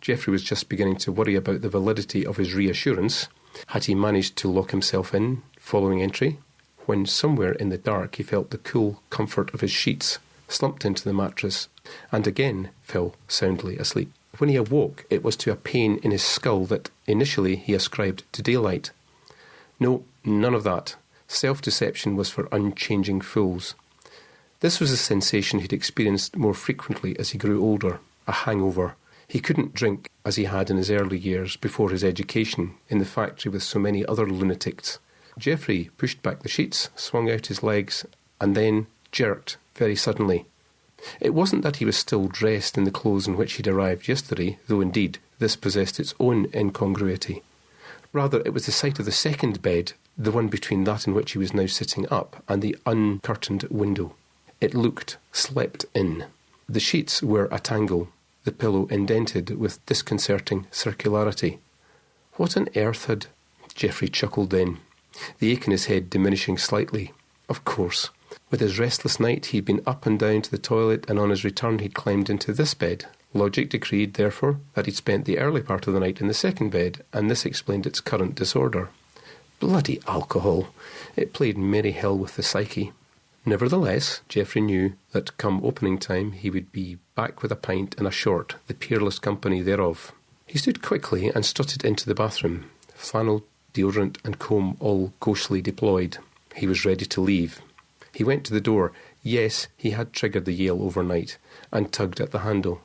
Geoffrey was just beginning to worry about the validity of his reassurance. Had he managed to lock himself in, following entry? When somewhere in the dark he felt the cool comfort of his sheets, slumped into the mattress, and again fell soundly asleep. When he awoke, it was to a pain in his skull that initially he ascribed to daylight. No, none of that. Self-deception was for unchanging fools. This was a sensation he'd experienced more frequently as he grew older, a hangover. He couldn't drink as he had in his early years before his education in the factory with so many other lunatics. Geoffrey pushed back the sheets, swung out his legs, and then jerked very suddenly. It wasn't that he was still dressed in the clothes in which he'd arrived yesterday, though indeed this possessed its own incongruity. Rather, it was the sight of the second bed, the one between that in which he was now sitting up, and the uncurtained window. It looked slept in. The sheets were a tangle, the pillow indented with disconcerting circularity. What on earth had... Geoffrey chuckled then, the ache in his head diminishing slightly. Of course. With his restless night, he'd been up and down to the toilet, and on his return he'd climbed into this bed. Logic decreed, therefore, that he'd spent the early part of the night in the second bed, and this explained its current disorder. Bloody alcohol! It played merry hell with the psyche. Nevertheless, Geoffrey knew that come opening time he would be back with a pint and a short, the peerless company thereof. He stood quickly and strutted into the bathroom, flannel, deodorant and comb all gauchily deployed. He was ready to leave. He went to the door. Yes, he had triggered the Yale overnight, and tugged at the handle.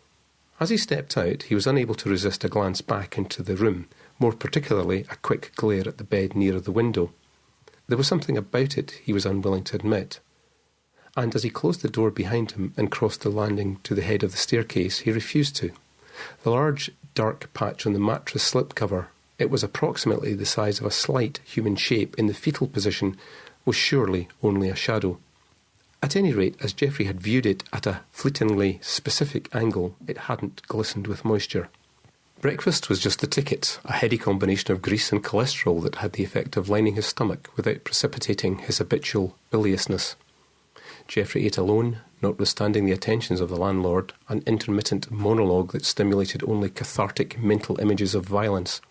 As he stepped out, he was unable to resist a glance back into the room, more particularly a quick glare at the bed near the window. There was something about it he was unwilling to admit. And as he closed the door behind him and crossed the landing to the head of the staircase, he refused to. The large, dark patch on the mattress slipcover, it was approximately the size of a slight human shape in the fetal position, was surely only a shadow. At any rate, as Geoffrey had viewed it at a fleetingly specific angle, it hadn't glistened with moisture. Breakfast was just the ticket, a heady combination of grease and cholesterol that had the effect of lining his stomach without precipitating his habitual biliousness. Geoffrey ate alone, notwithstanding the attentions of the landlord, an intermittent monologue that stimulated only cathartic mental images of violence.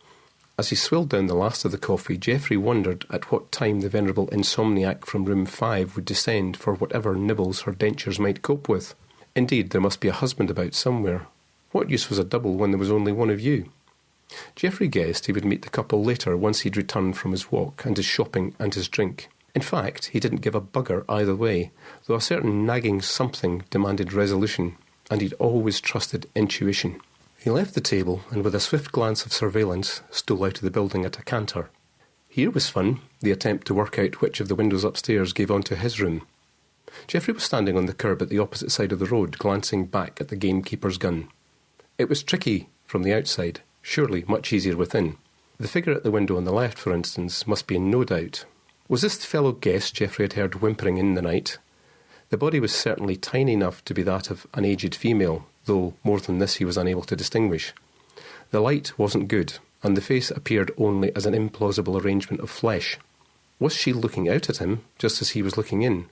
As he swilled down the last of the coffee, Geoffrey wondered at what time the venerable insomniac from room 5 would descend for whatever nibbles her dentures might cope with. Indeed, there must be a husband about somewhere. What use was a double when there was only one of you? Geoffrey guessed he would meet the couple later once he'd returned from his walk and his shopping and his drink. In fact, he didn't give a bugger either way, though a certain nagging something demanded resolution, and he'd always trusted intuition. He left the table and with a swift glance of surveillance stole out of the building at a canter. Here was fun, the attempt to work out which of the windows upstairs gave onto his room. Geoffrey was standing on the curb at the opposite side of the road, glancing back at the gamekeeper's gun. It was tricky from the outside, surely much easier within. The figure at the window on the left, for instance, must be in no doubt. Was this the fellow guest Geoffrey had heard whimpering in the night? The body was certainly tiny enough to be that of an aged female, though more than this he was unable to distinguish. The light wasn't good, and the face appeared only as an implausible arrangement of flesh. Was she looking out at him, just as he was looking in?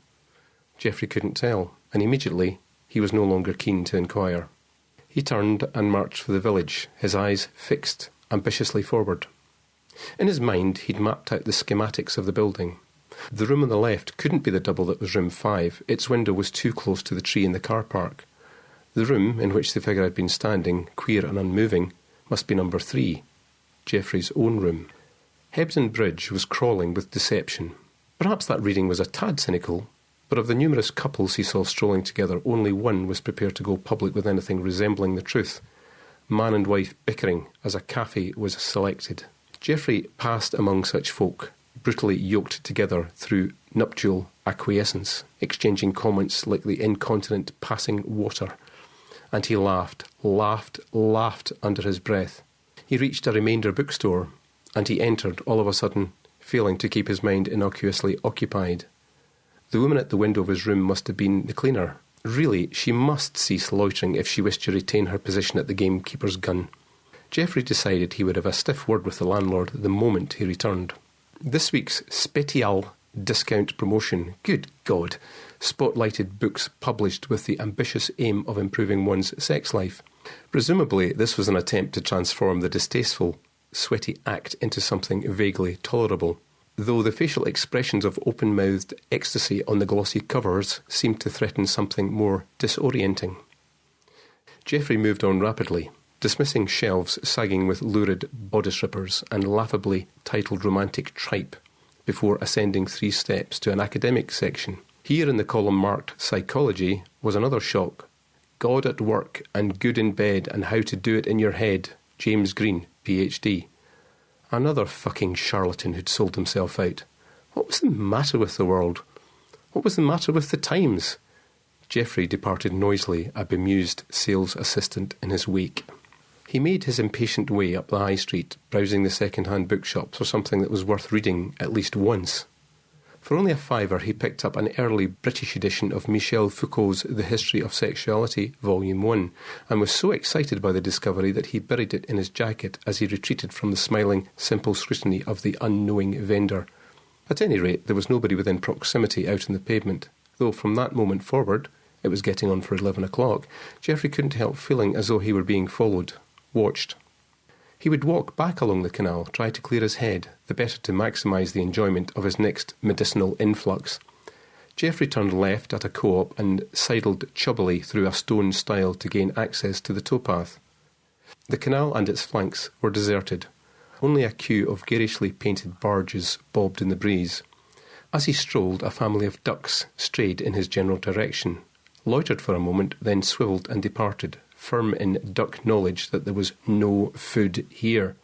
Geoffrey couldn't tell, and immediately he was no longer keen to inquire. He turned and marched for the village, his eyes fixed ambitiously forward. In his mind he'd mapped out the schematics of the building. The room on the left couldn't be the double that was room 5. Its window was too close to the tree in the car park. The room in which the figure had been standing, queer and unmoving, must be number 3, Geoffrey's own room. Hebden Bridge was crawling with deception. Perhaps that reading was a tad cynical, but of the numerous couples he saw strolling together, only one was prepared to go public with anything resembling the truth. Man and wife bickering as a cafe was selected. Geoffrey passed among such folk, brutally yoked together through nuptial acquiescence, exchanging comments like the incontinent passing water. And he laughed under his breath. He reached a remainder bookstore, and he entered, all of a sudden, failing to keep his mind innocuously occupied. The woman at the window of his room must have been the cleaner. Really, she must cease loitering if she wished to retain her position at the gamekeeper's gun. Geoffrey decided he would have a stiff word with the landlord the moment he returned. This week's Spécial discount promotion, good God, spotlighted books published with the ambitious aim of improving one's sex life. Presumably, this was an attempt to transform the distasteful, sweaty act into something vaguely tolerable, though the facial expressions of open-mouthed ecstasy on the glossy covers seemed to threaten something more disorienting. Geoffrey moved on rapidly, dismissing shelves sagging with lurid bodice rippers and laughably titled romantic tripe, before ascending 3 steps to an academic section. Here in the column marked Psychology was another shock. God at Work and Good in Bed and How to Do It in Your Head, James Green, PhD. Another fucking charlatan who'd sold himself out. What was the matter with the world? What was the matter with the Times? Geoffrey departed noisily, a bemused sales assistant in his wake. He made his impatient way up the high street, browsing the second-hand bookshops for something that was worth reading at least once. For only a £5 he picked up an early British edition of Michel Foucault's The History of Sexuality, Volume 1, and was so excited by the discovery that he buried it in his jacket as he retreated from the smiling, simple scrutiny of the unknowing vendor. At any rate, there was nobody within proximity out on the pavement, though from that moment forward, it was getting on for 11 o'clock, Geoffrey couldn't help feeling as though he were being followed, watched. He would walk back along the canal, try to clear his head, the better to maximise the enjoyment of his next medicinal influx. Geoffrey turned left at a co-op and sidled chubbily through a stone stile to gain access to the towpath. The canal and its flanks were deserted. Only a queue of garishly painted barges bobbed in the breeze. As he strolled, a family of ducks strayed in his general direction, loitered for a moment, then swivelled and departed, firm in duck knowledge that there was no food here.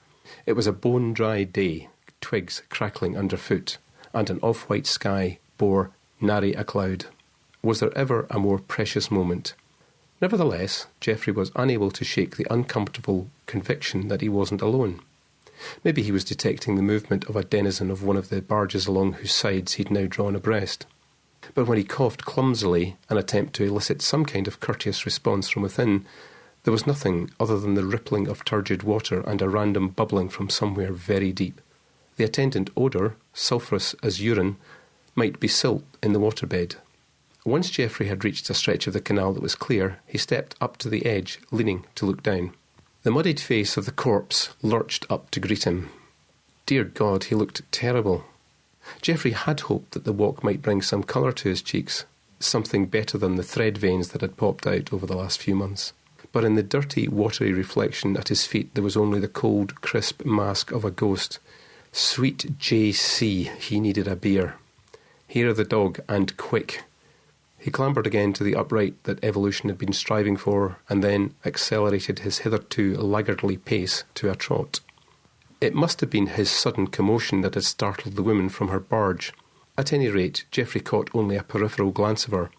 It was a bone-dry day, twigs crackling underfoot, and an off-white sky bore nary a cloud. Was there ever a more precious moment? Nevertheless, Geoffrey was unable to shake the uncomfortable conviction that he wasn't alone. Maybe he was detecting the movement of a denizen of one of the barges along whose sides he'd now drawn abreast. But when he coughed clumsily, an attempt to elicit some kind of courteous response from within, there was nothing other than the rippling of turgid water and a random bubbling from somewhere very deep. The attendant odour, sulphurous as urine, might be silt in the waterbed. Once Geoffrey had reached a stretch of the canal that was clear, he stepped up to the edge, leaning to look down. The muddied face of the corpse lurched up to greet him. Dear God, he looked terrible. Geoffrey had hoped that the walk might bring some colour to his cheeks, something better than the thread veins that had popped out over the last few months. But in the dirty, watery reflection at his feet there was only the cold, crisp mask of a ghost. Sweet J.C., he needed a beer. Here the dog, and quick. He clambered again to the upright that evolution had been striving for, and then accelerated his hitherto laggardly pace to a trot. It must have been his sudden commotion that had startled the woman from her barge. At any rate, Geoffrey caught only a peripheral glance of her,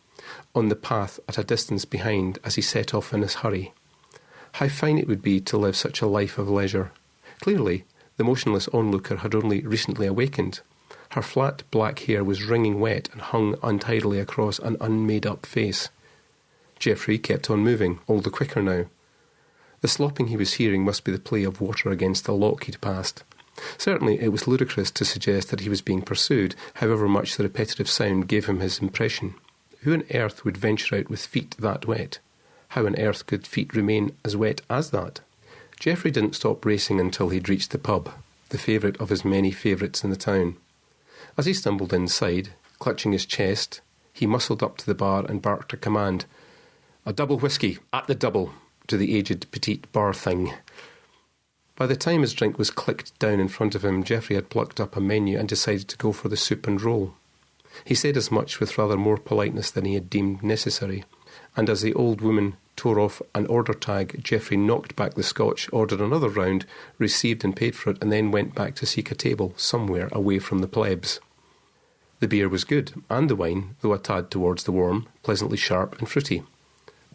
on the path at a distance behind as he set off in his hurry. How fine it would be to live such a life of leisure. Clearly, the motionless onlooker had only recently awakened. Her flat black hair was wringing wet and hung untidily across an unmade-up face. Geoffrey kept on moving, all the quicker now. The slopping he was hearing must be the play of water against the lock he'd passed. Certainly it was ludicrous to suggest that he was being pursued, however much the repetitive sound gave him his impression. Who on earth would venture out with feet that wet? How on earth could feet remain as wet as that? Geoffrey didn't stop racing until he'd reached the pub, the favourite of his many favourites in the town. As he stumbled inside, clutching his chest, he muscled up to the bar and barked a command. "A double whisky, at the double," to the aged petite bar thing. By the time his drink was clicked down in front of him, Geoffrey had plucked up a menu and decided to go for the soup and roll. He said as much with rather more politeness than he had deemed necessary, and as the old woman tore off an order tag, Geoffrey knocked back the scotch, ordered another round, received and paid for it, and then went back to seek a table somewhere away from the plebs. The beer was good, and the wine, though a tad towards the warm, pleasantly sharp and fruity.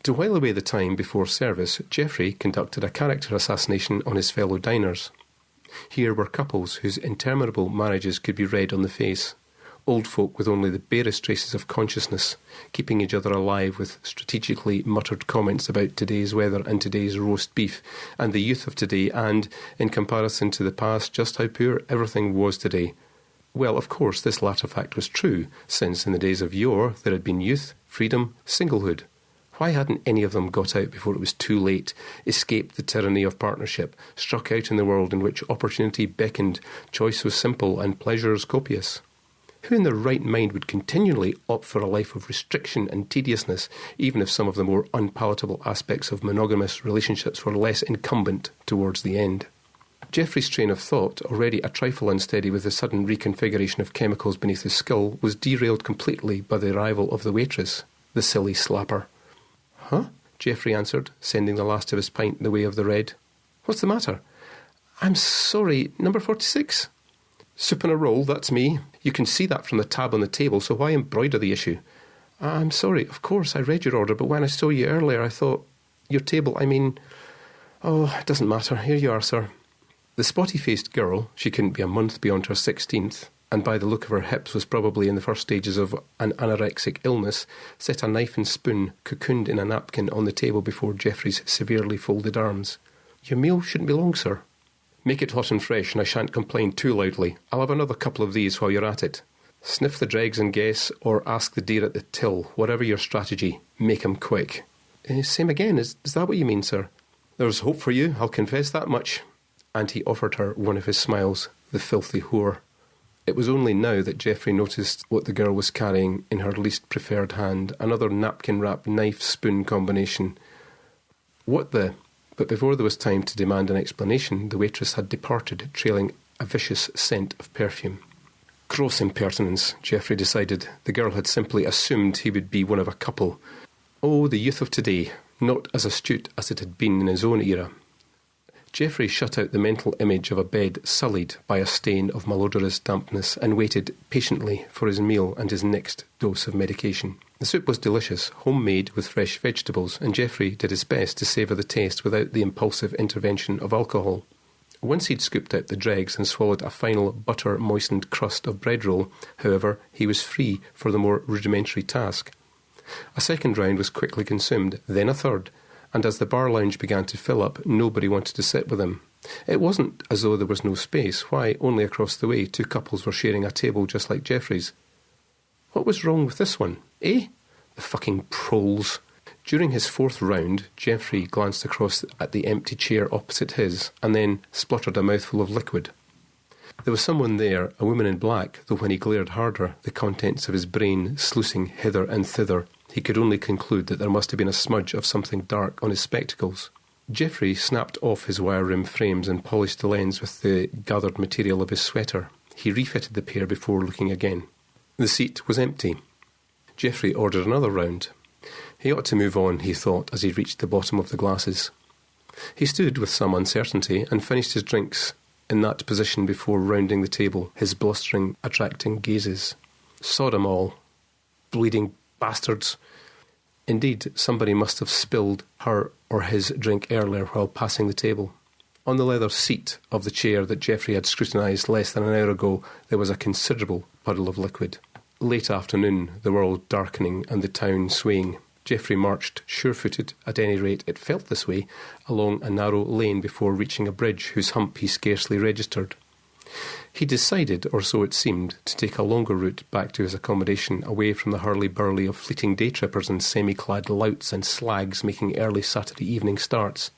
To while away the time before service, Geoffrey conducted a character assassination on his fellow diners. Here were couples whose interminable marriages could be read on the face, old folk with only the barest traces of consciousness, keeping each other alive with strategically muttered comments about today's weather and today's roast beef, and the youth of today, and, in comparison to the past, just how poor everything was today. Well, of course, this latter fact was true, since in the days of yore there had been youth, freedom, singlehood. Why hadn't any of them got out before it was too late, escaped the tyranny of partnership, struck out in the world in which opportunity beckoned, choice was simple, and pleasures copious? Who in their right mind would continually opt for a life of restriction and tediousness, even if some of the more unpalatable aspects of monogamous relationships were less incumbent towards the end? Geoffrey's train of thought, already a trifle unsteady with the sudden reconfiguration of chemicals beneath his skull, was derailed completely by the arrival of the waitress, the silly slapper. "Huh?" Geoffrey answered, sending the last of his pint the way of the red. "What's the matter?" "I'm sorry, number 46. "Soup and a roll, that's me. You can see that from the tab on the table, so why embroider the issue?" "I'm sorry, of course, I read your order, but when I saw you earlier, I thought... Your table, I mean... Oh, it doesn't matter. Here you are, sir." The spotty-faced girl, she couldn't be a month beyond her 16th, and by the look of her hips was probably in the first stages of an anorexic illness, set a knife and spoon, cocooned in a napkin, on the table before Geoffrey's severely folded arms. "Your meal shouldn't be long, sir." "Make it hot and fresh, and I shan't complain too loudly. I'll have another couple of these while you're at it. Sniff the dregs and guess, or ask the dear at the till. Whatever your strategy, make 'em quick." Same again, is that what you mean, sir?" "There's hope for you, I'll confess that much." And he offered her one of his smiles, the filthy whore. It was only now that Geoffrey noticed what the girl was carrying in her least preferred hand, another napkin-wrap knife-spoon combination. What the... But before there was time to demand an explanation, the waitress had departed, trailing a vicious scent of perfume. Gross impertinence, Geoffrey decided. The girl had simply assumed he would be one of a couple. Oh, the youth of today, not as astute as it had been in his own era. Geoffrey shut out the mental image of a bed sullied by a stain of malodorous dampness and waited patiently for his meal and his next dose of medication. The soup was delicious, homemade with fresh vegetables, and Geoffrey did his best to savour the taste without the impulsive intervention of alcohol. Once he'd scooped out the dregs and swallowed a final butter-moistened crust of bread roll, however, he was free for the more rudimentary task. A second round was quickly consumed, then a third, and as the bar lounge began to fill up, nobody wanted to sit with him. It wasn't as though there was no space. Why, only across the way, two couples were sharing a table just like Geoffrey's. What was wrong with this one, eh? The fucking proles. During his fourth round, Geoffrey glanced across at the empty chair opposite his, and then spluttered a mouthful of liquid. There was someone there, a woman in black, though when he glared harder, the contents of his brain sluicing hither and thither, he could only conclude that there must have been a smudge of something dark on his spectacles. Geoffrey snapped off his wire-rim frames and polished the lens with the gathered material of his sweater. He refitted the pair before looking again. The seat was empty. Geoffrey ordered another round. He ought to move on, he thought, as he reached the bottom of the glasses. He stood with some uncertainty and finished his drinks in that position before rounding the table, his blustering, attracting gazes. Sod 'em all. Bleeding bastards. Indeed, somebody must have spilled her or his drink earlier while passing the table. On the leather seat of the chair that Geoffrey had scrutinised less than an hour ago, there was a considerable puddle of liquid. Late afternoon, the world darkening and the town swaying. Geoffrey marched, sure-footed, at any rate it felt this way, along a narrow lane before reaching a bridge whose hump he scarcely registered. He decided, or so it seemed, to take a longer route back to his accommodation, away from the hurly-burly of fleeting day-trippers and semi-clad louts and slags making early Saturday evening starts.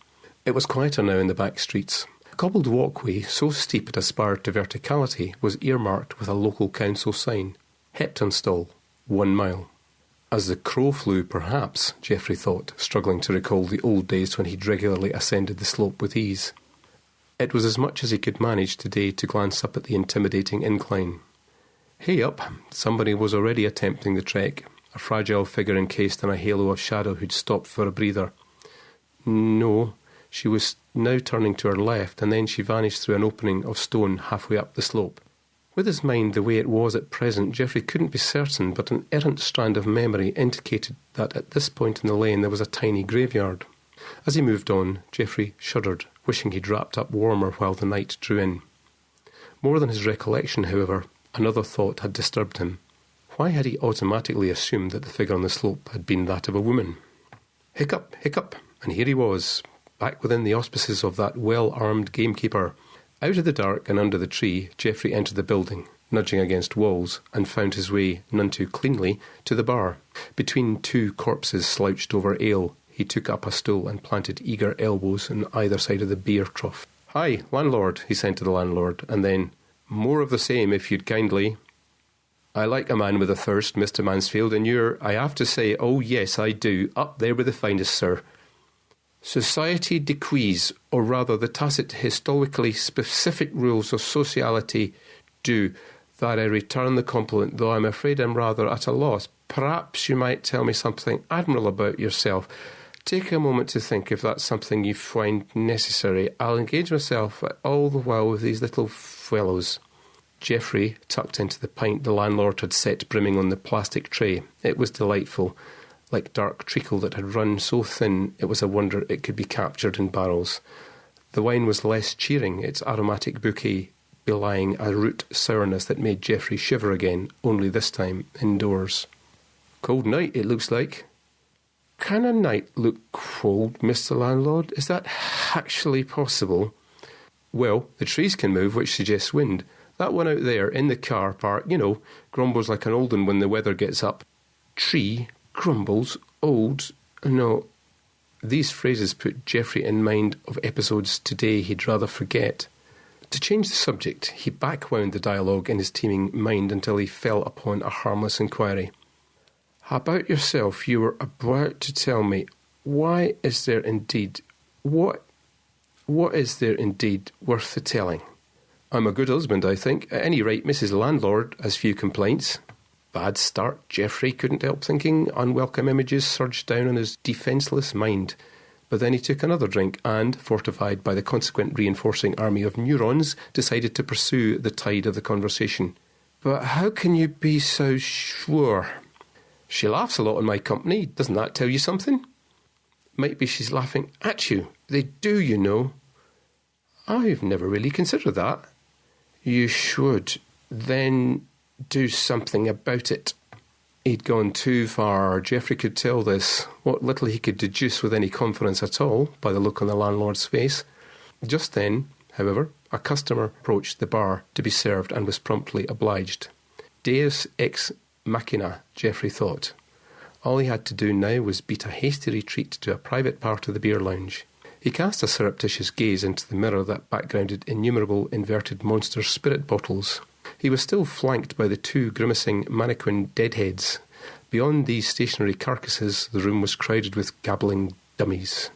It was quieter now in the back streets. A cobbled walkway, so steep it aspired to verticality, was earmarked with a local council sign. Heptonstall, 1 mile. As the crow flew, perhaps, Geoffrey thought, struggling to recall the old days when he'd regularly ascended the slope with ease. It was as much as he could manage today to glance up at the intimidating incline. Hey up! Somebody was already attempting the trek, a fragile figure encased in a halo of shadow who'd stopped for a breather. No, she was now turning to her left, and then she vanished through an opening of stone halfway up the slope. With his mind the way it was at present, Geoffrey couldn't be certain, but an errant strand of memory indicated that at this point in the lane there was a tiny graveyard. As he moved on, Geoffrey shuddered, wishing he'd wrapped up warmer while the night drew in. More than his recollection, however, Another thought had disturbed him. Why had he automatically assumed that the figure on the slope had been that of a woman? Hiccup, hiccup, and here he was, back within the auspices of that well-armed gamekeeper. Out of the dark and under the tree, Geoffrey entered the building, nudging against walls, and found his way, none too cleanly, to the bar. Between two corpses slouched over ale, he took up a stool and planted eager elbows on either side of the beer trough. "Hi, landlord," he said to the landlord, and then, "More of the same, if you'd kindly." "I like a man with a thirst, Mr. Mansfield, and you're, I have to say, oh yes, I do, up there with the finest, sir. Society decrees, or rather the tacit historically specific rules of sociality do, that I return the compliment, though I'm afraid I'm rather at a loss. Perhaps you might tell me something admirable about yourself. Take a moment to think if that's something you find necessary. I'll engage myself all the while with these little fellows." Geoffrey tucked into the pint the landlord had set brimming on the plastic tray. It was delightful, like dark treacle that had run so thin it was a wonder it could be captured in barrels. The wine was less cheering, its aromatic bouquet belying a root sourness that made Geoffrey shiver again, only this time indoors. "Cold night, it looks like." "Can a night look cold, Mr. Landlord? Is that actually possible?" "Well, the trees can move, which suggests wind. That one out there, in the car park, grumbles like an old one when the weather gets up." "Tree grumbles old? No." These phrases put Geoffrey in mind of episodes today he'd rather forget. To change the subject, he backwound the dialogue in his teeming mind until he fell upon a harmless inquiry. "About yourself, you were about to tell me. Why is there indeed... What is there indeed worth the telling?" "I'm a good husband, I think. At any rate, Mrs. Landlord has few complaints." Bad start, Geoffrey couldn't help thinking. Unwelcome images surged down on his defenceless mind. But then he took another drink and, fortified by the consequent reinforcing army of neurons, decided to pursue the tide of the conversation. "But how can you be so sure?" "She laughs a lot in my company. Doesn't that tell you something?" "Might be she's laughing at you. They do, you know." "I've never really considered that." "You should. Then do something about it." He'd gone too far. Geoffrey could tell this, what little he could deduce with any confidence at all, by the look on the landlord's face. Just then, however, a customer approached the bar to be served and was promptly obliged. Deus ex machina, Geoffrey thought. All he had to do now was beat a hasty retreat to a private part of the beer lounge. He cast a surreptitious gaze into the mirror that backgrounded innumerable inverted monster spirit bottles. He was still flanked by the two grimacing mannequin deadheads. Beyond these stationary carcasses, the room was crowded with gabbling dummies.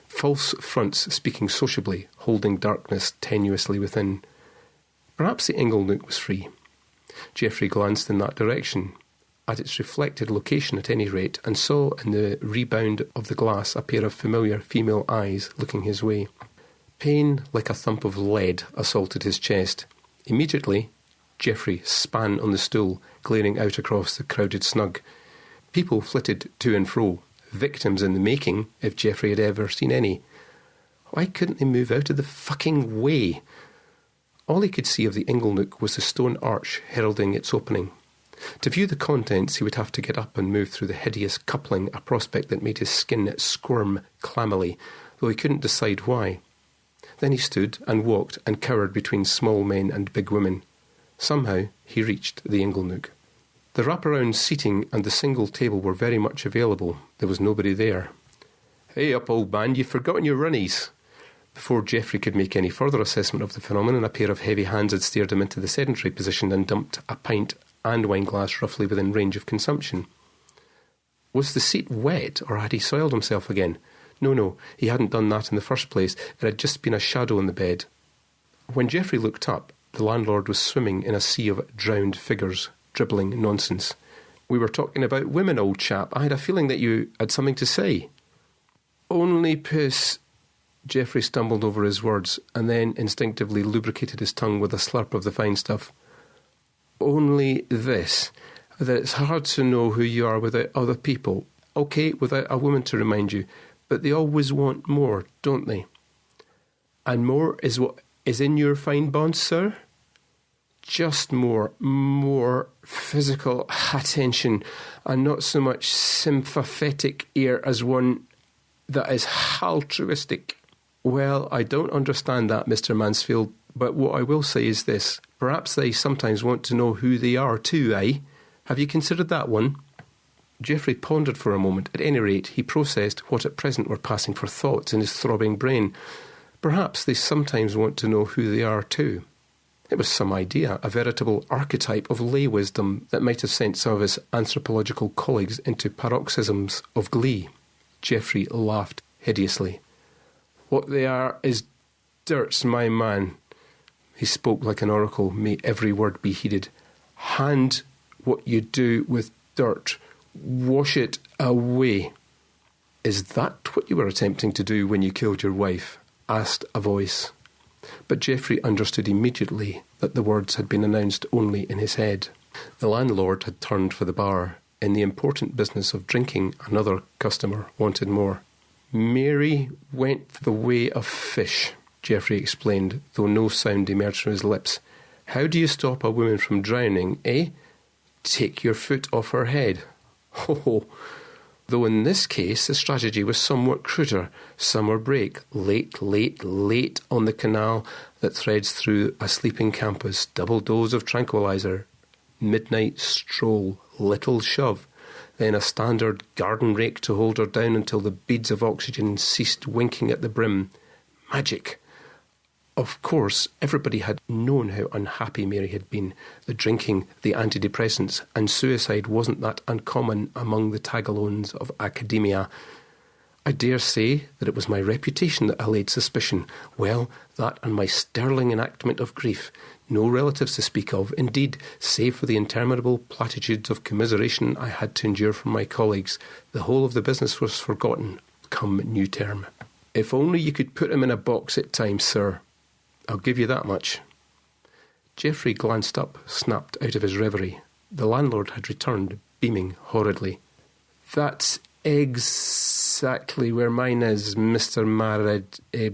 False fronts speaking sociably, holding darkness tenuously within. Perhaps the Inglenook was free. Geoffrey glanced in that direction, at its reflected location at any rate, and saw in the rebound of the glass a pair of familiar female eyes looking his way. Pain, like a thump of lead, assaulted his chest. Immediately, Geoffrey span on the stool, glaring out across the crowded snug. People flitted to and fro, victims in the making, if Geoffrey had ever seen any. Why couldn't they move out of the fucking way? All he could see of the Inglenook was the stone arch heralding its opening. To view the contents, he would have to get up and move through the hideous coupling, a prospect that made his skin squirm clammily, though he couldn't decide why. Then he stood and walked and cowered between small men and big women. Somehow he reached the Inglenook. The wraparound seating and the single table were very much available. There was nobody there. "Hey up, old man, you've forgotten your runnies." Before Geoffrey could make any further assessment of the phenomenon, a pair of heavy hands had steered him into the sedentary position and dumped a pint and wine glass roughly within range of consumption. Was the seat wet, or had he soiled himself again? No, he hadn't done that in the first place. It had just been a shadow on the bed. When Geoffrey looked up, the landlord was swimming in a sea of drowned figures, dribbling nonsense. "We were talking about women, old chap. I had a feeling that you had something to say." "Only piss." Geoffrey stumbled over his words, and then instinctively lubricated his tongue with a slurp of the fine stuff. "Only this, that it's hard to know who you are without other people. OK, without a woman to remind you, but they always want more, don't they?" "And more is what is in your fine bonds, sir?" just more physical attention, and not so much sympathetic ear as one that is altruistic. Well, I don't understand that, Mr. Mansfield, but what I will say is this. Perhaps they sometimes want to know who they are too, eh? Have you considered that one? Geoffrey pondered for a moment. At any rate, he processed what at present were passing for thoughts in his throbbing brain. Perhaps they sometimes want to know who they are too. It was some idea, a veritable archetype of lay wisdom that might have sent some of his anthropological colleagues into paroxysms of glee. Geoffrey laughed hideously. What they are is dirts, my man. He spoke like an oracle. May every word be heeded. Hand what you do with dirt. Wash it away. Is that what you were attempting to do when you killed your wife? Asked a voice. But Geoffrey understood immediately that the words had been announced only in his head. The landlord had turned for the bar. In the important business of drinking, another customer wanted more. Mary went the way of fish, Geoffrey explained, though no sound emerged from his lips. How do you stop a woman from drowning, eh? Take your foot off her head. Ho ho. Though in this case the strategy was somewhat cruder. Summer break, late on the canal that threads through a sleeping campus, double dose of tranquilizer, midnight stroll, little shove, then a standard garden rake to hold her down until the beads of oxygen ceased winking at the brim. Magic. Of course, everybody had known how unhappy Mary had been. The drinking, the antidepressants, and suicide wasn't that uncommon among the Tagalones of academia. I dare say that it was my reputation that allayed suspicion. Well, that and my sterling enactment of grief. No relatives to speak of, indeed, save for the interminable platitudes of commiseration I had to endure from my colleagues. The whole of the business was forgotten, come new term. If only you could put him in a box at times, sir. I'll give you that much. Geoffrey glanced up, snapped out of his reverie. The landlord had returned, beaming horridly. That's exactly where mine is, Mr.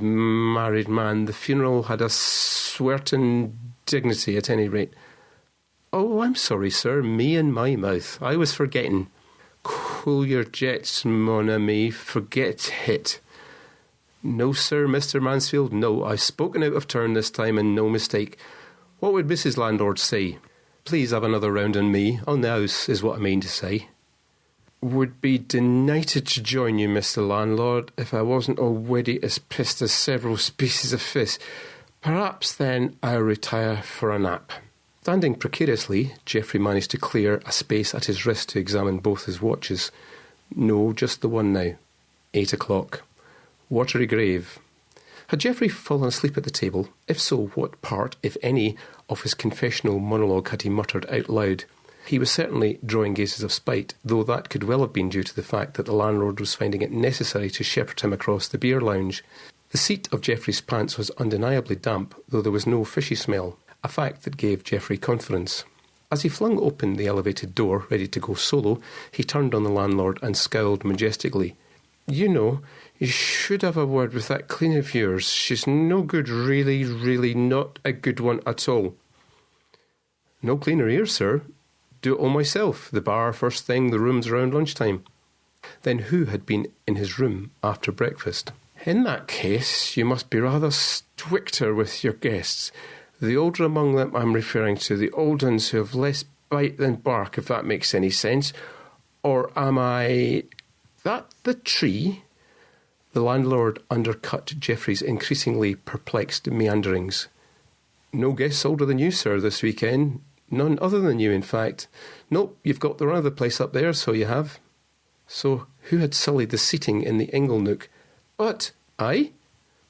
Married man. The funeral had a certain dignity, at any rate. Oh, I'm sorry, sir. Me and my mouth. I was forgetting. Cool your jets, mon ami. Forget it. No, sir, Mr. Mansfield, no. I've spoken out of turn this time, and no mistake. What would Mrs. Landlord say? Please have another round on me. On the house, is what I mean to say. Would be delighted to join you, Mr. Landlord, if I wasn't already as pissed as several species of fish. Perhaps then I'll retire for a nap. Standing precariously, Geoffrey managed to clear a space at his wrist to examine both his watches. No, just the one now. 8 o'clock. Watery grave. Had Geoffrey fallen asleep at the table? If so, what part, if any, of his confessional monologue had he muttered out loud? He was certainly drawing gazes of spite, though that could well have been due to the fact that the landlord was finding it necessary to shepherd him across the beer lounge. The seat of Geoffrey's pants was undeniably damp, though there was no fishy smell, a fact that gave Geoffrey confidence. As he flung open the elevated door, ready to go solo, he turned on the landlord and scowled majestically. You know, you should have a word with that cleaner of yours. She's no good, really not a good one at all. No cleaner here, sir. Do it all myself. The bar first thing, the rooms around lunchtime. Then who had been in his room after breakfast? In that case, you must be rather stricter with your guests. The older among them I'm referring to, the old ones who have less bite than bark, if that makes any sense. Or am I... that the tree? The landlord undercut Geoffrey's increasingly perplexed meanderings. No guests older than you, sir, this weekend. None other than you, in fact. Nope, you've got the run of the place up there, so you have. So who had sullied the seating in the inglenook? But, I?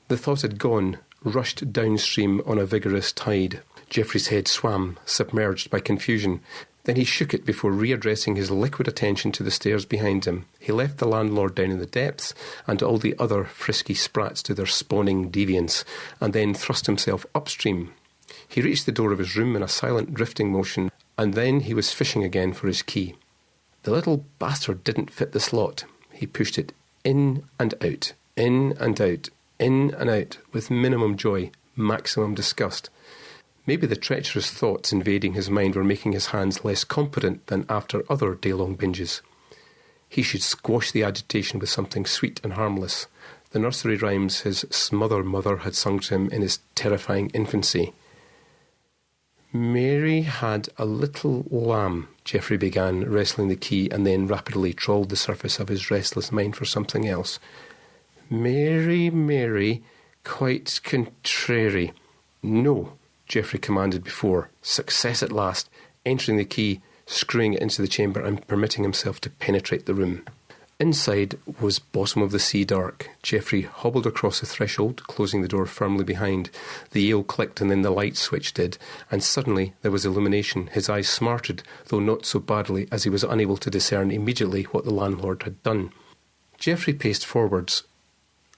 The thought had gone, rushed downstream on a vigorous tide. Geoffrey's head swam, submerged by confusion. Then he shook it before readdressing his liquid attention to the stairs behind him. He left the landlord down in the depths, and all the other frisky sprats to their spawning deviance, and then thrust himself upstream. He reached the door of his room in a silent drifting motion, and then he was fishing again for his key. The little bastard didn't fit the slot. He pushed it in and out, in and out, in and out, with minimum joy, maximum disgust. Maybe the treacherous thoughts invading his mind were making his hands less competent than after other day-long binges. He should squash the agitation with something sweet and harmless, the nursery rhymes his smother mother had sung to him in his terrifying infancy. Mary had a little lamb, Geoffrey began, wrestling the key, and then rapidly trawled the surface of his restless mind for something else. Mary, Mary, quite contrary. No, Geoffrey commanded before. Success at last, entering the key, screwing it into the chamber and permitting himself to penetrate the room. Inside was bottom of the sea dark. Geoffrey hobbled across the threshold, closing the door firmly behind. The ale clicked and then the light switch did, and suddenly there was illumination. His eyes smarted, though not so badly, as he was unable to discern immediately what the landlord had done. Geoffrey paced forwards,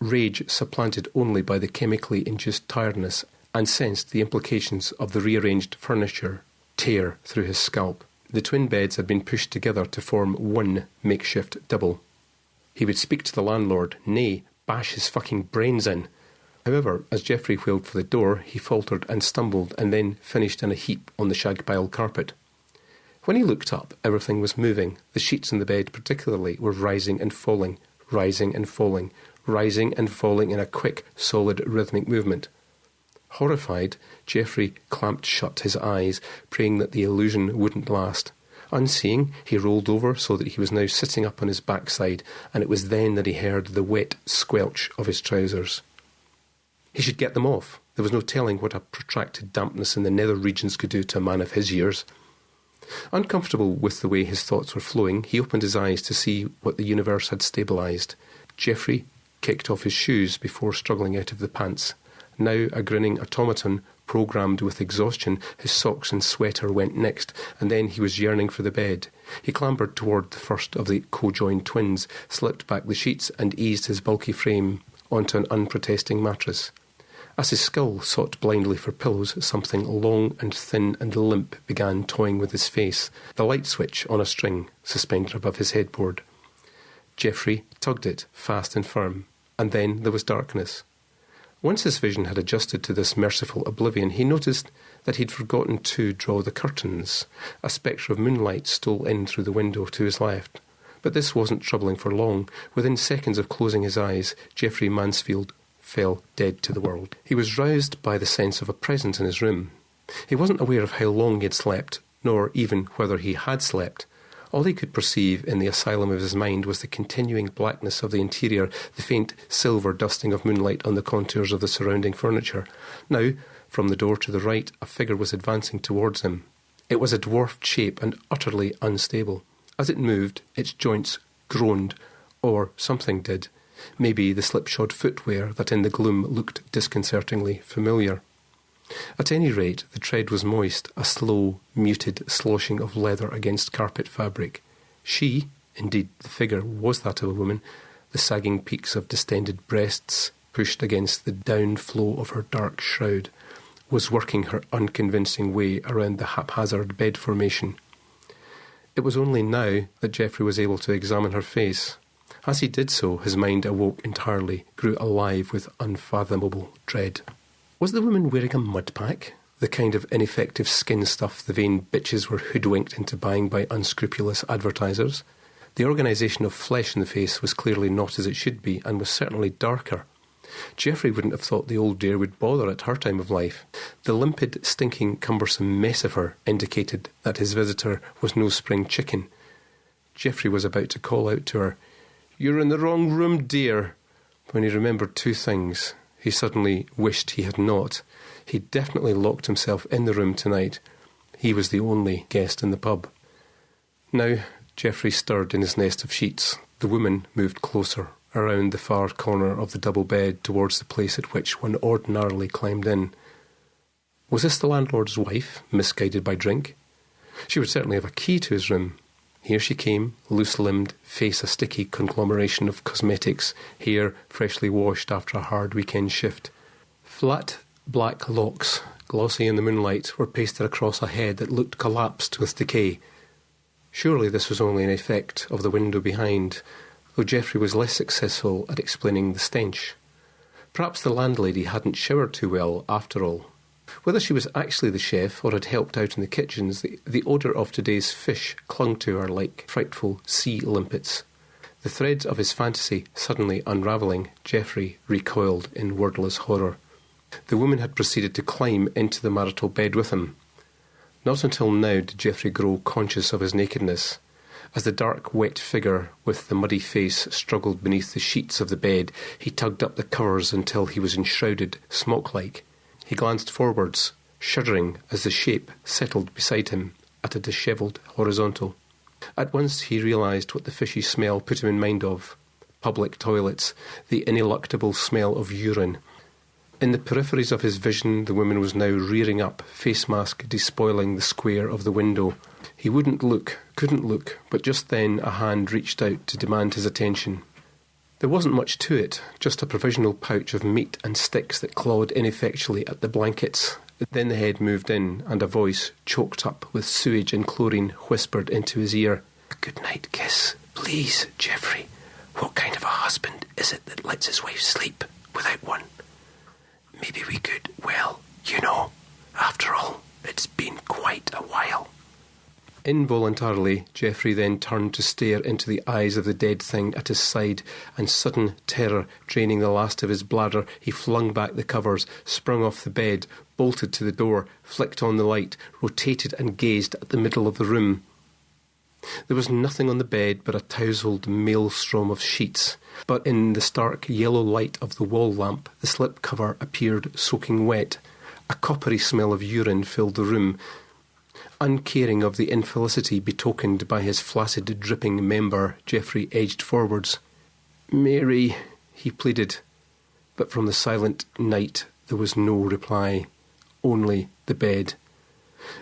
rage supplanted only by the chemically induced tiredness, and sensed the implications of the rearranged furniture tear through his scalp. The twin beds had been pushed together to form one makeshift double. He would speak to the landlord, nay, bash his fucking brains in. However, as Geoffrey wheeled for the door, he faltered and stumbled and then finished in a heap on the shag-piled carpet. When he looked up, everything was moving. The sheets in the bed particularly were rising and falling, rising and falling, rising and falling in a quick, solid, rhythmic movement. Horrified, Geoffrey clamped shut his eyes, praying that the illusion wouldn't last. Unseeing, he rolled over so that he was now sitting up on his backside, and it was then that he heard the wet squelch of his trousers. He should get them off. There was no telling what a protracted dampness in the nether regions could do to a man of his years. Uncomfortable with the way his thoughts were flowing, he opened his eyes to see what the universe had stabilised. Geoffrey kicked off his shoes before struggling out of the pants. Now a grinning automaton, programmed with exhaustion, his socks and sweater went next, and then he was yearning for the bed. He clambered toward the first of the co-joined twins, slipped back the sheets, and eased his bulky frame onto an unprotesting mattress. As his skull sought blindly for pillows, something long and thin and limp began toying with his face, the light switch on a string suspended above his headboard. Geoffrey tugged it fast and firm, and then there was darkness. Once his vision had adjusted to this merciful oblivion, he noticed that he'd forgotten to draw the curtains. A spectre of moonlight stole in through the window to his left. But this wasn't troubling for long. Within seconds of closing his eyes, Geoffrey Mansfield fell dead to the world. He was roused by the sense of a presence in his room. He wasn't aware of how long he had slept, nor even whether he had slept. All he could perceive in the asylum of his mind was the continuing blackness of the interior, the faint silver dusting of moonlight on the contours of the surrounding furniture. Now, from the door to the right, a figure was advancing towards him. It was a dwarfed shape and utterly unstable. As it moved, its joints groaned, or something did. Maybe the slipshod footwear that in the gloom looked disconcertingly familiar. At any rate, the tread was moist, a slow, muted sloshing of leather against carpet fabric. She, indeed the figure was that of a woman, the sagging peaks of distended breasts pushed against the down flow of her dark shroud, was working her unconvincing way around the haphazard bed formation. It was only now that Geoffrey was able to examine her face. As he did so, his mind awoke entirely, grew alive with unfathomable dread. Was the woman wearing a mud pack? The kind of ineffective skin stuff the vain bitches were hoodwinked into buying by unscrupulous advertisers? The organisation of flesh in the face was clearly not as it should be, and was certainly darker. Geoffrey wouldn't have thought the old dear would bother at her time of life. The limpid, stinking, cumbersome mess of her indicated that his visitor was no spring chicken. Geoffrey was about to call out to her, "You're in the wrong room, dear," when he remembered two things. He suddenly wished he had not. He definitely locked himself in the room tonight. He was the only guest in the pub. Now, Geoffrey stirred in his nest of sheets. The woman moved closer, around the far corner of the double bed towards the place at which one ordinarily climbed in. Was this the landlord's wife, misguided by drink? She would certainly have a key to his room. Here she came, loose-limbed, face a sticky conglomeration of cosmetics, hair freshly washed after a hard weekend shift. Flat, black locks, glossy in the moonlight, were pasted across a head that looked collapsed with decay. Surely this was only an effect of the window behind, though Geoffrey was less successful at explaining the stench. Perhaps the landlady hadn't showered too well, after all. Whether she was actually the chef or had helped out in the kitchens, the odour of today's fish clung to her like frightful sea limpets. The threads of his fantasy suddenly unravelling, Geoffrey recoiled in wordless horror. The woman had proceeded to climb into the marital bed with him. Not until now did Geoffrey grow conscious of his nakedness. As the dark, wet figure with the muddy face struggled beneath the sheets of the bed, he tugged up the covers until he was enshrouded, smoke-like. He glanced forwards, shuddering as the shape settled beside him at a dishevelled horizontal. At once he realised what the fishy smell put him in mind of. Public toilets, the ineluctable smell of urine. In the peripheries of his vision, the woman was now rearing up, face mask despoiling the square of the window. He couldn't look, but just then a hand reached out to demand his attention. There wasn't much to it, just a provisional pouch of meat and sticks that clawed ineffectually at the blankets. Then the head moved in, and a voice, choked up with sewage and chlorine, whispered into his ear, "A good-night kiss, please, Geoffrey. What kind of a husband is it that lets his wife sleep without one? Maybe we could, well, you know, after all, it's been quite a while." Involuntarily, Geoffrey then turned to stare into the eyes of the dead thing at his side, and sudden terror draining the last of his bladder, he flung back the covers, sprung off the bed, bolted to the door, flicked on the light, rotated and gazed at the middle of the room. There was nothing on the bed but a tousled maelstrom of sheets, but in the stark yellow light of the wall lamp the slip cover appeared soaking wet. A coppery smell of urine filled the room. Uncaring of the infelicity betokened by his flaccid, dripping member, Geoffrey edged forwards. "Mary," he pleaded. But from the silent night there was no reply, only the bed.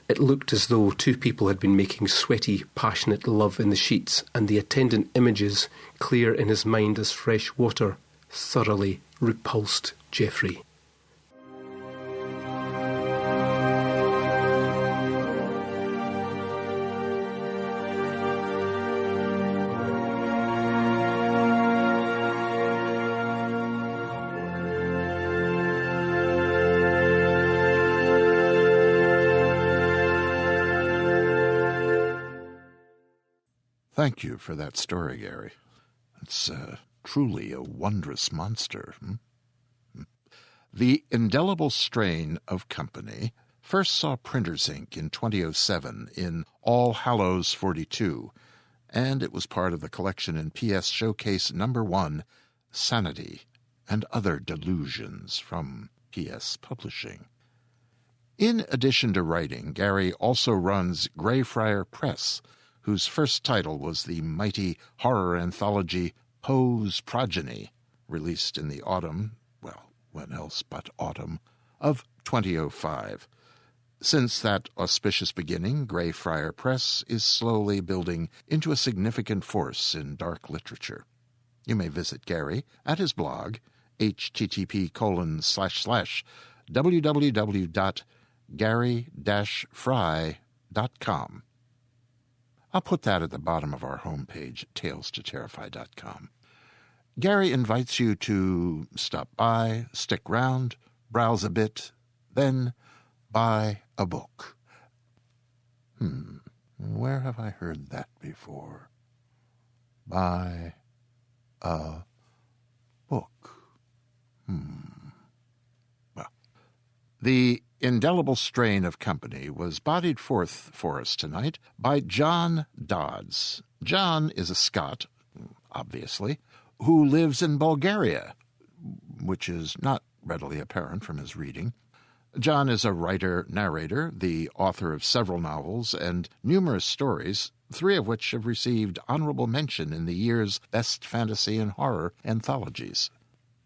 It looked as though two people had been making sweaty, passionate love in the sheets, and the attendant images, clear in his mind as fresh water, thoroughly repulsed Geoffrey. Thank you for that story, Gary. It's truly a wondrous monster. The Indelible Strain of Company first saw printer's ink in 2007 in All Hallows 42, and it was part of the collection in PS Showcase No. 1, Sanity and Other Delusions from PS Publishing. In addition to writing, Gary also runs Greyfriar Press, whose first title was the mighty horror anthology Poe's Progeny, released in the autumn, well, when else but autumn, of 2005. Since that auspicious beginning, Greyfriar Press is slowly building into a significant force in dark literature. You may visit Gary at his blog, http://www.gary-fry.com. I'll put that at the bottom of our homepage, talestoterrify.com. Gary invites you to stop by, stick round, browse a bit, then buy a book. Where have I heard that before? Buy a book. Well, the Indelible Strain of Company was bodied forth for us tonight by John Dodds. John is a Scot, obviously, who lives in Bulgaria, which is not readily apparent from his reading. John is a writer-narrator, the author of several novels and numerous stories, 3 of which have received honorable mention in the year's Best Fantasy and Horror anthologies.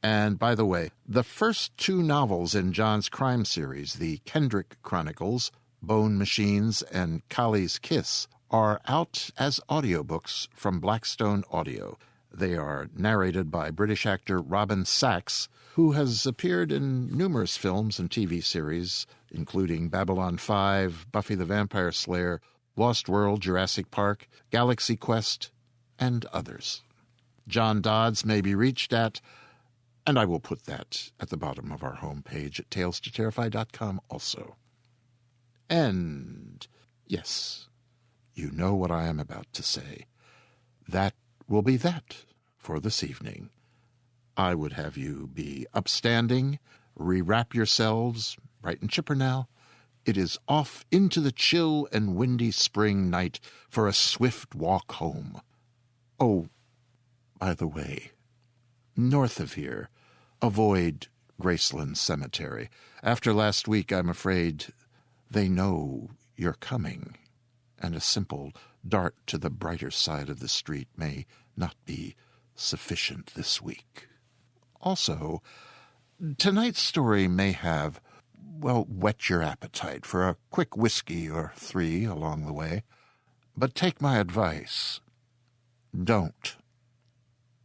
And, by the way, the first 2 novels in John's crime series, the Kendrick Chronicles, Bone Machines, and Kali's Kiss, are out as audiobooks from Blackstone Audio. They are narrated by British actor Robin Sachs, who has appeared in numerous films and TV series, including Babylon 5, Buffy the Vampire Slayer, Lost World, Jurassic Park, Galaxy Quest, and others. John Dodds may be reached at And I will put that at the bottom of our homepage at talestoterrify.com also. And, yes, you know what I am about to say. That will be that for this evening. I would have you be upstanding, rewrap yourselves, bright and chipper now. It is off into the chill and windy spring night for a swift walk home. Oh, by the way, north of here, avoid Graceland Cemetery. After last week, I'm afraid they know you're coming, and a simple dart to the brighter side of the street may not be sufficient this week. Also, tonight's story may have, well, whet your appetite for a quick whiskey or 3 along the way. But take my advice. Don't.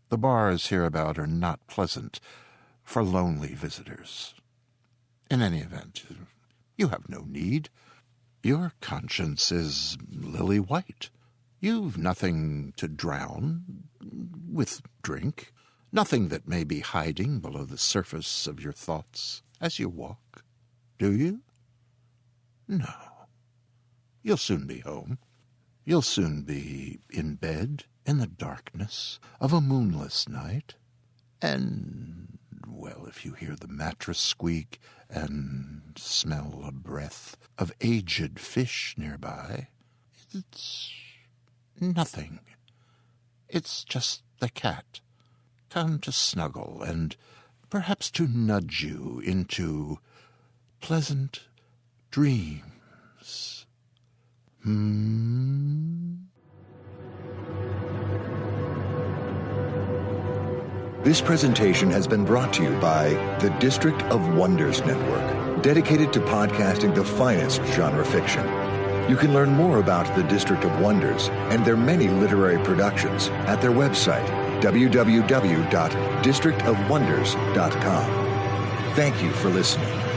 The bars hereabout are not pleasant for lonely visitors. In any event, you have no need. Your conscience is lily white. You've nothing to drown with drink, nothing that may be hiding below the surface of your thoughts as you walk. Do you? No. You'll soon be home. You'll soon be in bed in the darkness of a moonless night. And, well, if you hear the mattress squeak and smell a breath of aged fish nearby, it's nothing. It's just the cat, come to snuggle and perhaps to nudge you into pleasant dreams. This presentation has been brought to you by the District of Wonders Network, dedicated to podcasting the finest genre fiction. You can learn more about the District of Wonders and their many literary productions at their website, www.districtofwonders.com. Thank you for listening.